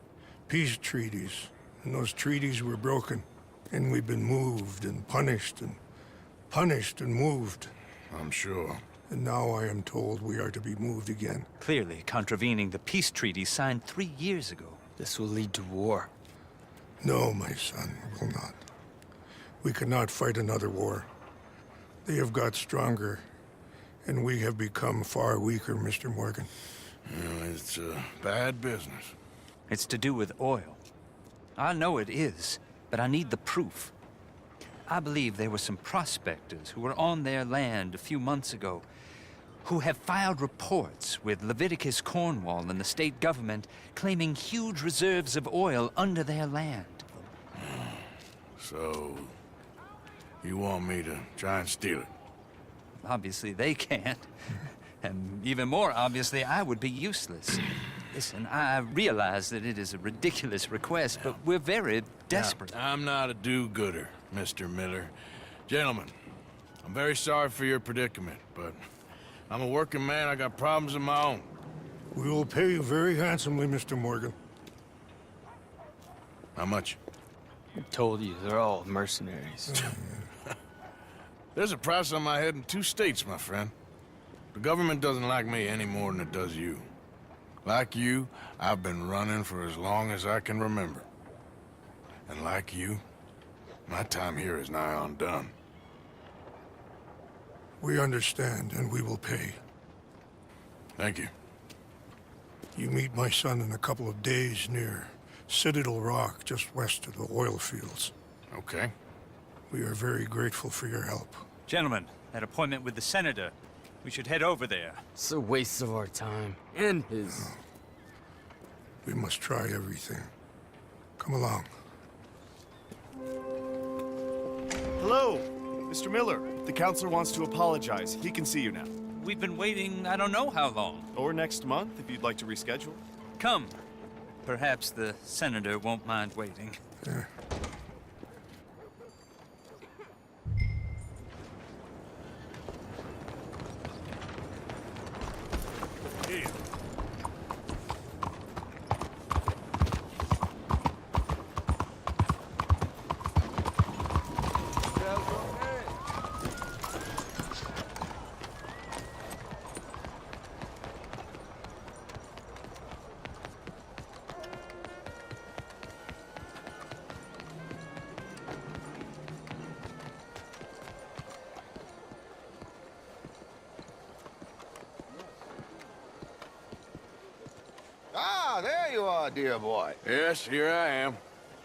peace treaties, and those treaties were broken. And we've been moved and punished and moved. I'm sure. And now I am told we are to be moved again. Clearly contravening the peace treaty signed 3 years ago. This will lead to war. No, my son, it will not. We cannot fight another war. They have got stronger, and we have become far weaker, Mr. Morgan. It's bad business. It's to do with oil. I know it is, but I need the proof. I believe there were some prospectors who were on their land a few months ago who have filed reports with Leviticus Cornwall and the state government claiming huge reserves of oil under their land. So, you want me to try and steal it? Obviously they can't. And even more obviously, I would be useless. Listen, I realize that it is a ridiculous request, but we're very desperate. Now, I'm not a do-gooder, Mr. Miller. Gentlemen, I'm very sorry for your predicament, but I'm a working man. I got problems of my own. We will pay you very handsomely, Mr. Morgan. How much? I told you, they're all mercenaries. There's a price on my head in 2 states, my friend. The government doesn't like me any more than it does you. Like you, I've been running for as long as I can remember. And like you, my time here is nigh on done. We understand, and we will pay. Thank you. You meet my son in a couple of days near Citadel Rock, just west of the oil fields. Okay. We are very grateful for your help. Gentlemen, that appointment with the senator. We should head over there. It's a waste of our time. And his. We must try everything. Come along. Hello, Mr. Miller. The counselor wants to apologize. He can see you now. We've been waiting I don't know how long. Or next month, if you'd like to reschedule. Come. Perhaps the senator won't mind waiting. Yeah. Ah, there you are, dear boy. Yes, here I am.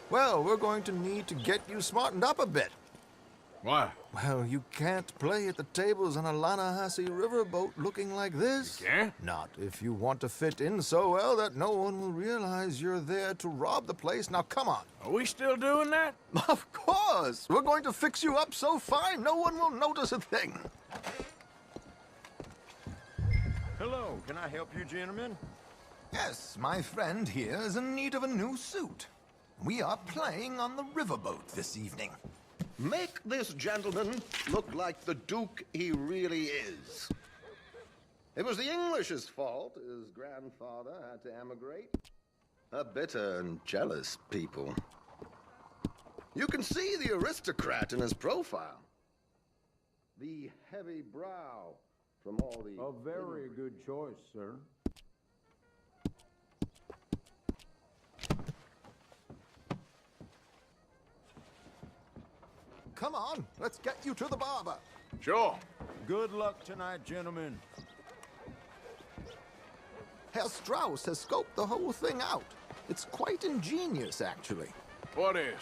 Well, we're going to need to get you smartened up a bit. Why? Well, you can't play at the tables on a Lanahassee riverboat looking like this. You can't? Not if you want to fit in so well that no one will realize you're there to rob the place. Now, come on. Are we still doing that? Of course. We're going to fix you up so fine no one will notice a thing. Hello, can I help you, gentlemen? Yes, my friend here is in need of a new suit. We are playing on the riverboat this evening. Make this gentleman look like the Duke he really is. It was the English's fault his grandfather had to emigrate. A bitter and jealous people. You can see the aristocrat in his profile. The heavy brow from all the... A very good choice, sir. Come on, let's get you to the barber. Sure. Good luck tonight, gentlemen. Herr Strauss has scoped the whole thing out. It's quite ingenious, actually. What is?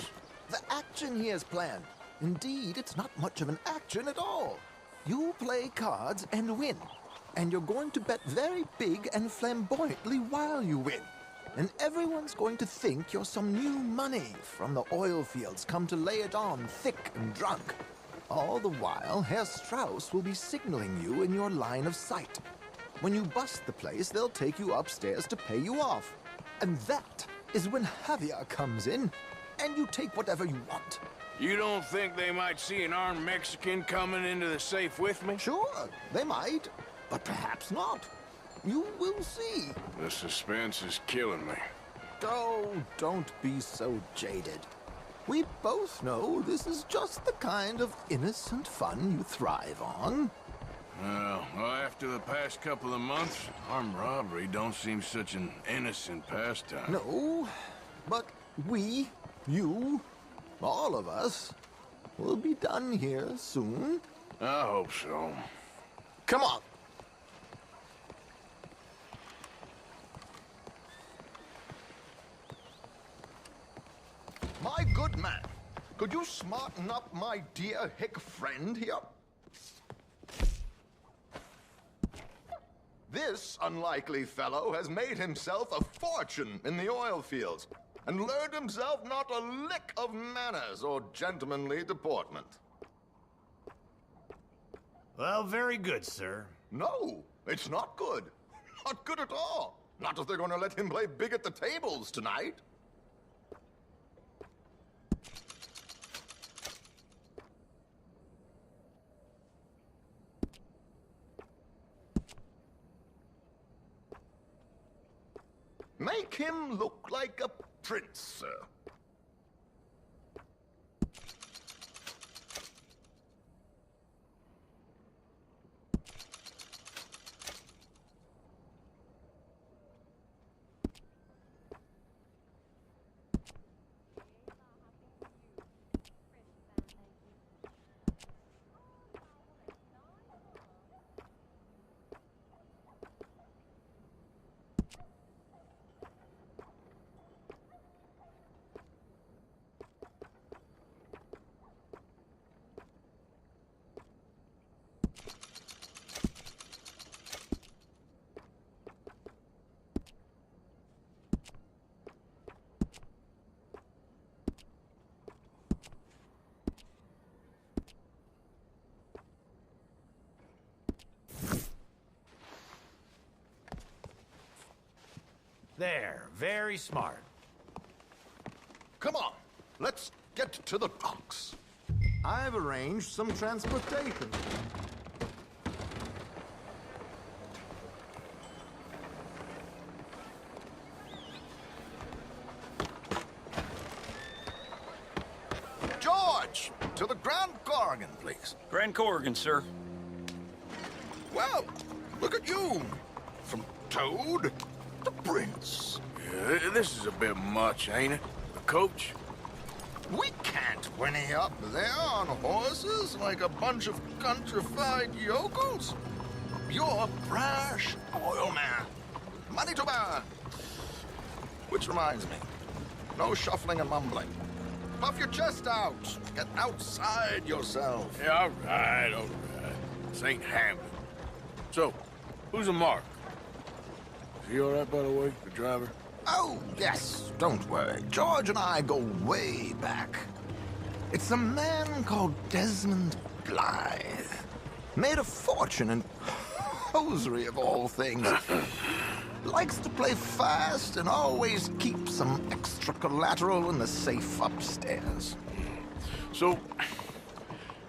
The action he has planned. Indeed, it's not much of an action at all. You play cards and win. And you're going to bet very big and flamboyantly while you win. And everyone's going to think you're some new money from the oil fields come to lay it on thick and drunk. All the while, Herr Strauss will be signaling you in your line of sight. When you bust the place, they'll take you upstairs to pay you off. And that is when Javier comes in, and you take whatever you want. You don't think they might see an armed Mexican coming into the safe with me? Sure, they might, but perhaps not. You will see. The suspense is killing me. Oh, don't be so jaded. We both know this is just the kind of innocent fun you thrive on. Well, after the past couple of months, armed robbery don't seem such an innocent pastime. No, but we, you, all of us, will be done here soon. I hope so. Come on. My good man, could you smarten up my dear hick friend here? This unlikely fellow has made himself a fortune in the oil fields and learned himself not a lick of manners or gentlemanly deportment. Well, very good, sir. No, it's not good. Not good at all. Not if they're going to let him play big at the tables tonight. Make him look like a prince, sir. There, very smart. Come on, let's get to the docks. I've arranged some transportation. George, to the Grand Corrigan, please. Grand Corrigan, sir. Well, look at you. From Toad to Prince. Yeah, this is a bit much, ain't it? The coach? We can't whinny up there on horses like a bunch of countrified yokels. You're a brash oil man. Money to burn. Which reminds me, no shuffling and mumbling. Puff your chest out. Get outside yourself. Yeah, all right. This ain't Hamlet. So, who's a mark? Is he all right, by the way, the driver? Oh, yes, don't worry. George and I go way back. It's a man called Desmond Blythe. Made a fortune in hosiery of all things. Likes to play fast and always keep some extra collateral in the safe upstairs. So,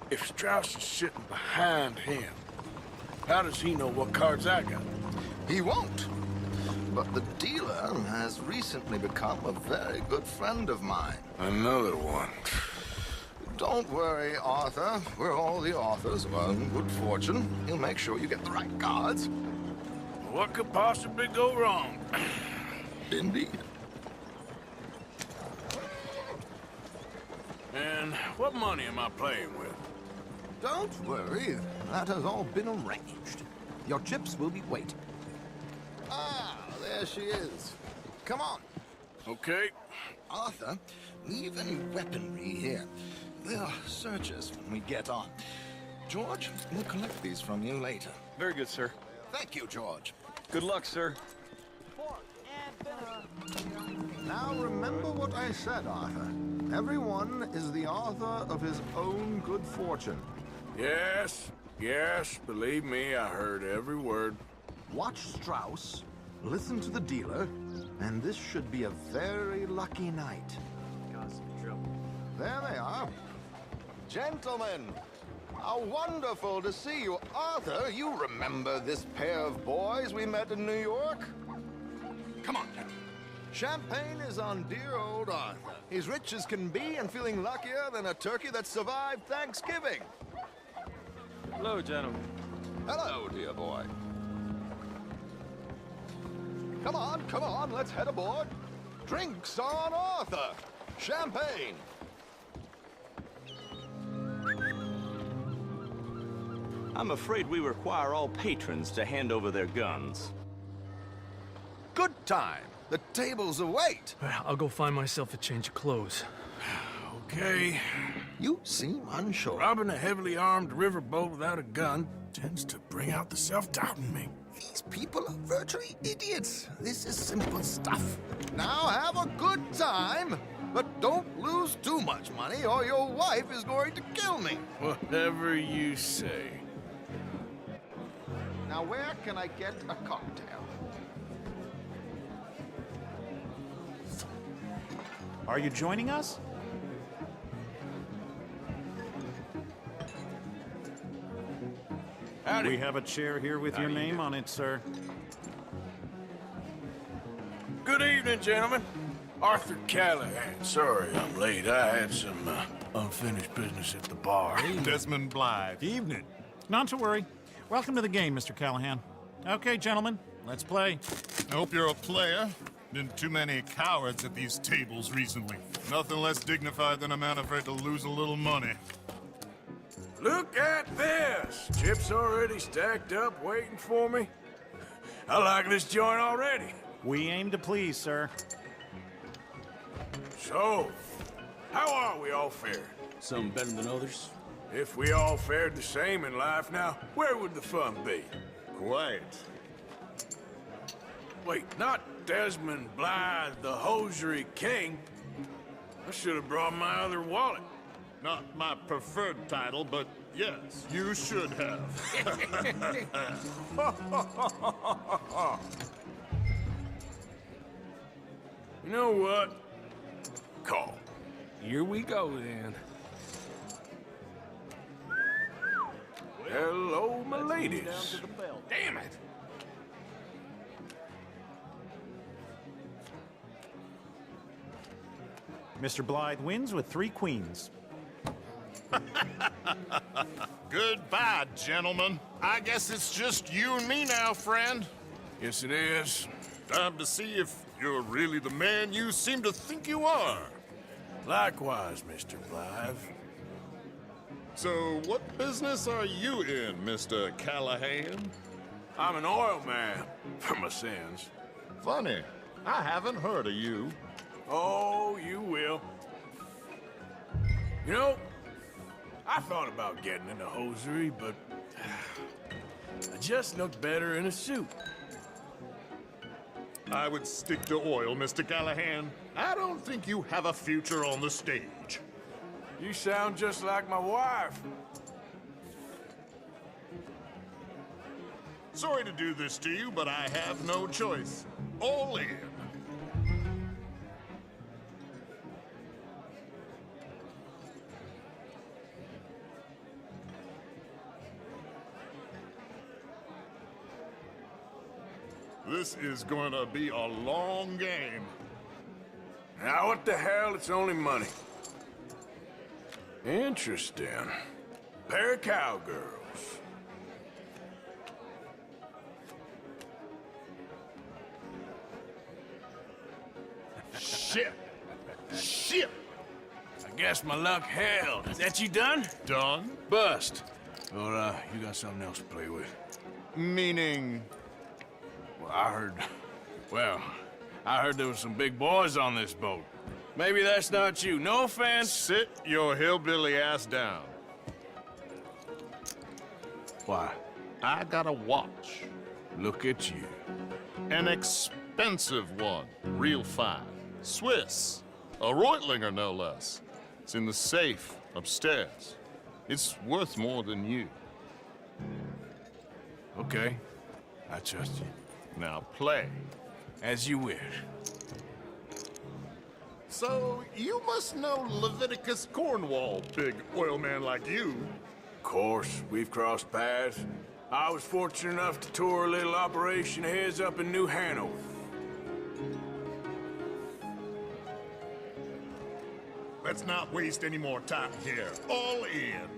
if Strauss is sitting behind him, how does he know what cards I got? He won't. But the dealer has recently become a very good friend of mine. Another one. Don't worry, Arthur. We're all the authors of our good fortune. He'll make sure you get the right cards. What could possibly go wrong? Indeed. And what money am I playing with? Don't worry. That has all been arranged. Your chips will be waiting. Ah, There she is. Come on. Okay. Arthur, leave any weaponry here. They'll search us when we get on. George, we'll collect these from you later. Very good, sir. Thank you, George. Good luck, sir. Now remember what I said, Arthur. Everyone is the author of his own good fortune. Yes, yes, believe me, I heard every word. Watch Strauss, listen to the dealer, and this should be a very lucky night. Got some trouble. There they are. Gentlemen, how wonderful to see you. Arthur, you remember this pair of boys we met in New York? Come on, gentlemen. Champagne is on dear old Arthur. He's rich as can be and feeling luckier than a turkey that survived Thanksgiving. Hello, gentlemen. Hello, dear boy. Come on, let's head aboard. Drinks on Arthur. Champagne. I'm afraid we require all patrons to hand over their guns. Good time. The tables await. I'll go find myself a change of clothes. Okay. You seem unsure. Robbing a heavily armed riverboat without a gun tends to bring out the self-doubt in me. These people are virtually idiots. This is simple stuff. Now have a good time, but don't lose too much money or your wife is going to kill me. Whatever you say. Now where can I get a cocktail? Are you joining us? Howdy. We have a chair here with your name on it, sir. Good evening, gentlemen. Arthur Callahan. Sorry I'm late. I had some unfinished business at the bar. Desmond Blythe. Evening. Not to worry. Welcome to the game, Mr. Callahan. Okay, gentlemen, let's play. I hope you're a player. Been too many cowards at these tables recently. Nothing less dignified than a man afraid to lose a little money. Look at this! Chips already stacked up, waiting for me. I like this joint already. We aim to please, sir. So, how are we all fared? Some better than others. If we all fared the same in life now, where would the fun be? Quiet. Wait, not Desmond Blythe, the hosiery king. I should have brought my other wallet. Not my preferred title, but yes, you should have. You know what? Call. Here we go, then. Hello, my ladies. Damn it! Mr. Blythe wins with 3 queens. Goodbye, gentlemen. I guess it's just you and me now, friend. Yes, it is. Time to see if you're really the man you seem to think you are. Likewise, Mr. Blythe. So, what business are you in, Mr. Callahan? I'm an oil man, for my sins. Funny. I haven't heard of you. Oh, you will. You know, I thought about getting into hosiery, but I just look better in a suit. I would stick to oil, Mr. Callahan. I don't think you have a future on the stage. You sound just like my wife. Sorry to do this to you, but I have no choice. All in. This is gonna be a long game. Now, what the hell? It's only money. Interesting. Pair of cowgirls. Shit! Shit! I guess my luck held. Is that you done? Done? Bust. Or, you got something else to play with? Meaning? Well, I heard Well, I heard there was some big boys on this boat. Maybe that's not you. No offense. Sit your hillbilly ass down. Why? I got a watch. Look at you. An expensive one. Real fine. Swiss. A Reutlinger, no less. It's in the safe upstairs. It's worth more than you. Okay. I trust you. Now play. As you wish. So, you must know Leviticus Cornwall, big oil man like you. Of course, we've crossed paths. I was fortunate enough to tour a little operation of his up in New Hanover. Let's not waste any more time here. All in.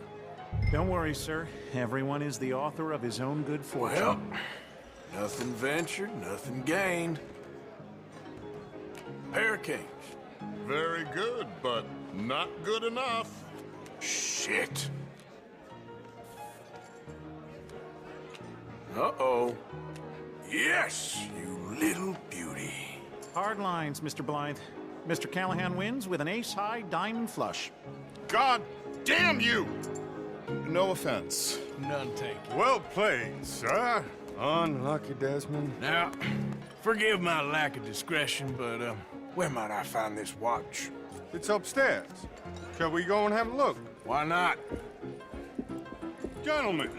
Don't worry, sir. Everyone is the author of his own good fortune. Well, nothing ventured, nothing gained. Pair of kings. Very good, but not good enough. Shit. Uh-oh. Yes, you little beauty. Hard lines, Mr. Blythe. Mr. Callahan wins with an ace-high diamond flush. God damn you! No offense. None taken. Well played, sir. Unlucky Desmond. Now, forgive my lack of discretion, but, where might I find this watch? It's upstairs. Shall we go and have a look? Why not? Gentlemen.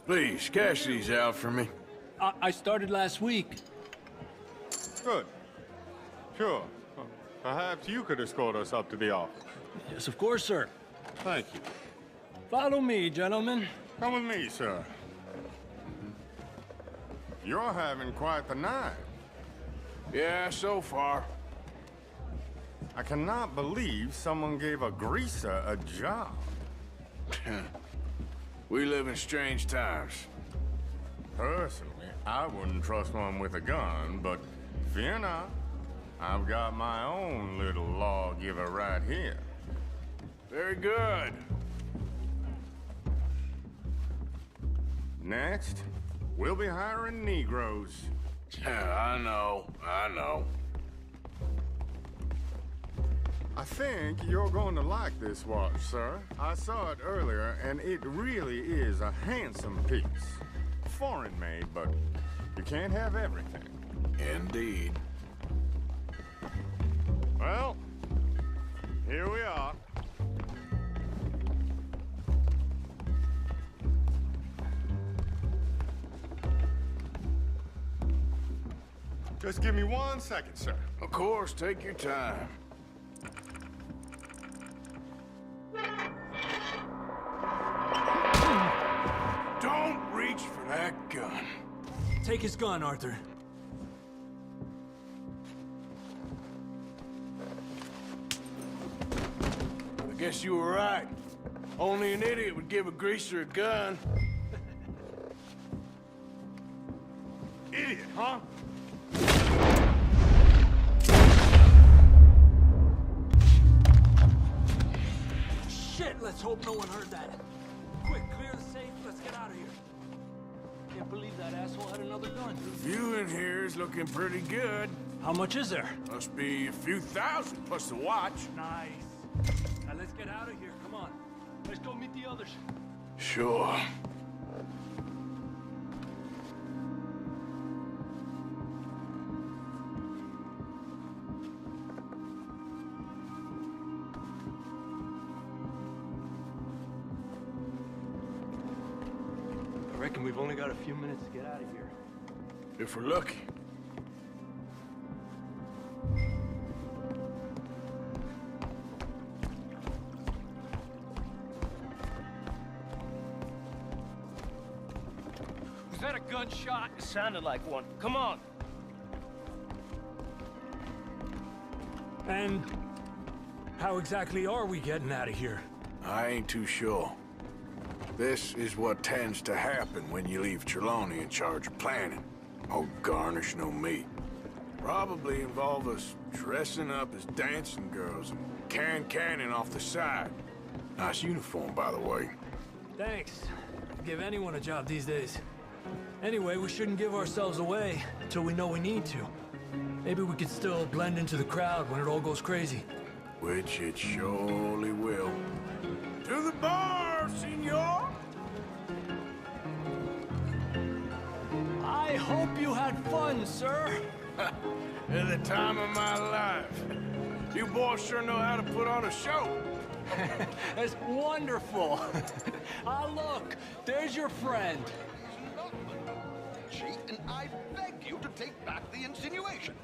Please, cash these out for me. I started last week. Good. Sure. Perhaps you could escort us up to the office. Yes, of course, sir. Thank you. Follow me, gentlemen. Come with me, sir. You're having quite the night. Yeah, so far. I cannot believe someone gave a greaser a job. We live in strange times. Personally, I wouldn't trust one with a gun, but fear not. I've got my own little lawgiver right here. Very good. Next, we'll be hiring Negroes. I know. I think you're going to like this watch, sir. I saw it earlier, and it really is a handsome piece. Foreign made, but you can't have everything. Indeed. Well, here we are. Just give me 1 second, sir. Of course, take your time. Don't reach for that gun. Take his gun, Arthur. I guess you were right. Only an idiot would give a greaser a gun. Idiot, huh? Shit, let's hope no one heard that. Quick, clear the safe, let's get out of here. Can't believe that asshole had another gun. The view in here is looking pretty good. How much is there? Must be a few thousand plus the watch. Nice. Now let's get out of here, come on. Let's go meet the others. Sure. I reckon we've only got a few minutes to get out of here. If we're lucky. Was that a gunshot? It sounded like one. Come on. And how exactly are we getting out of here? I ain't too sure. This is what tends to happen when you leave Trelawney in charge of planning. Oh, garnish no meat. Probably involve us dressing up as dancing girls and canning off the side. Nice uniform, by the way. Thanks. Give anyone a job these days. Anyway, we shouldn't give ourselves away until we know we need to. Maybe we could still blend into the crowd when it all goes crazy. Which it surely will. To the bar, senor! I hope you had fun, sir. At the time of my life. You boys sure know how to put on a show. That's wonderful. Ah, look, there's your friend. Cheat, and I beg you to take back the insinuation.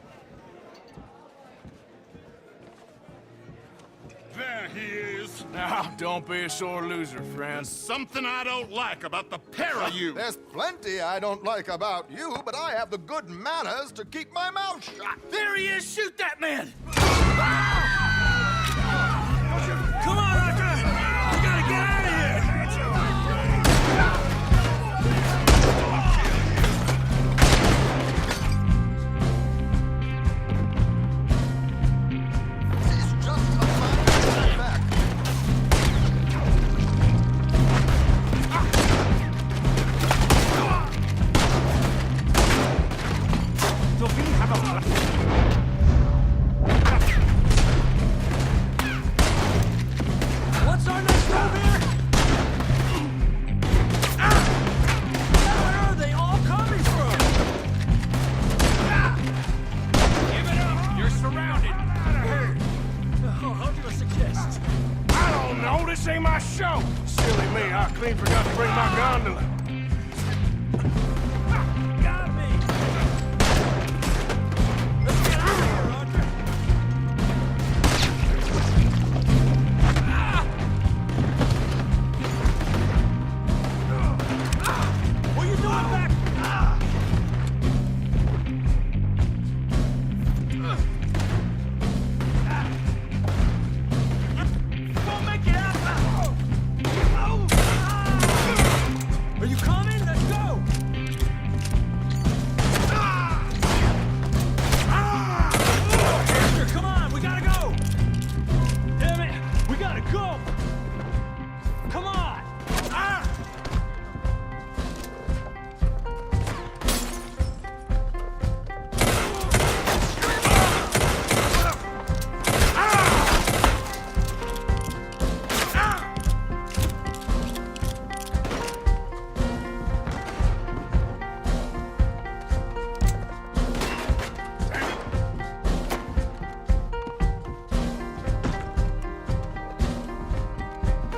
There he is. Now, don't be a sore loser, friend. There's something I don't like about the pair of you. There's plenty I don't like about you, but I have the good manners to keep my mouth shut. There he is! Shoot that man! Come on, Arthur! We gotta get out of here! It's just a minor setback. What's our next move here? Where are they all coming from? Give it up! You're surrounded! Oh, how do you suggest? I don't know! This ain't my show! Silly me, I clean forgot to bring my gondola. Got me! Let's get out of here, Roger! What are you doing back? Don't make it out! Are you coming? Let's go! Esther, come on! We gotta go! Damn it! We gotta go! Come on!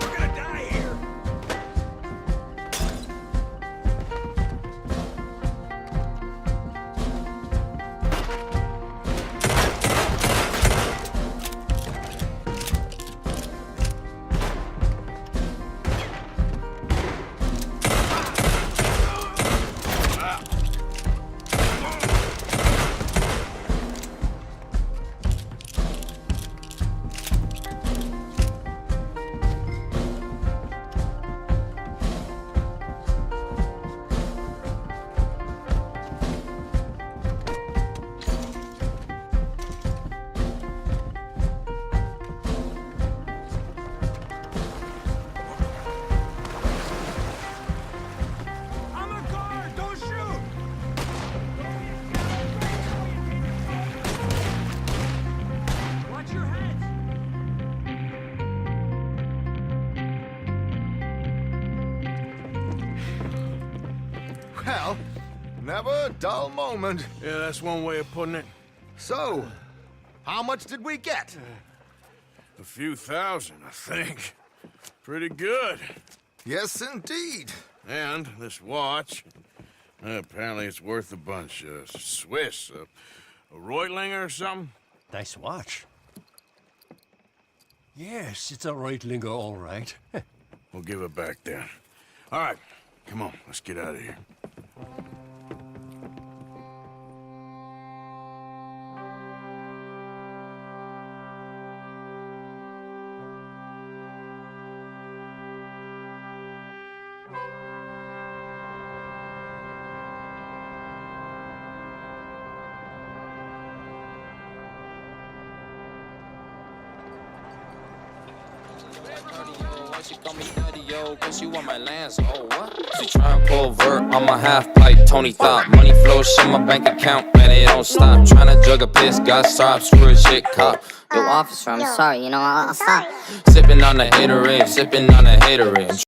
We're gonna die here! I'm a guard! Don't shoot! Watch your heads! Well, never a dull moment. Yeah, that's one way of putting it. So, how much did we get? A few thousand, I think. Pretty good. Yes, indeed. And this watch, apparently it's worth a bunch. Swiss, a Reutlinger or something? Nice watch. Yes, it's a Reutlinger, all right. We'll give it back then. All right, come on, let's get out of here. Why she call me daddy, yo? Cause you on my land, so what? She try and pull vert on my half pipe, Tony thought. Money flows in my bank account, man, it don't stop. Tryna jug a piss, got stopped, screw a shit cop. Yo, officer, I'm sorry, you know, I'll stop. Sipping on the haterade, sipping on the haterade.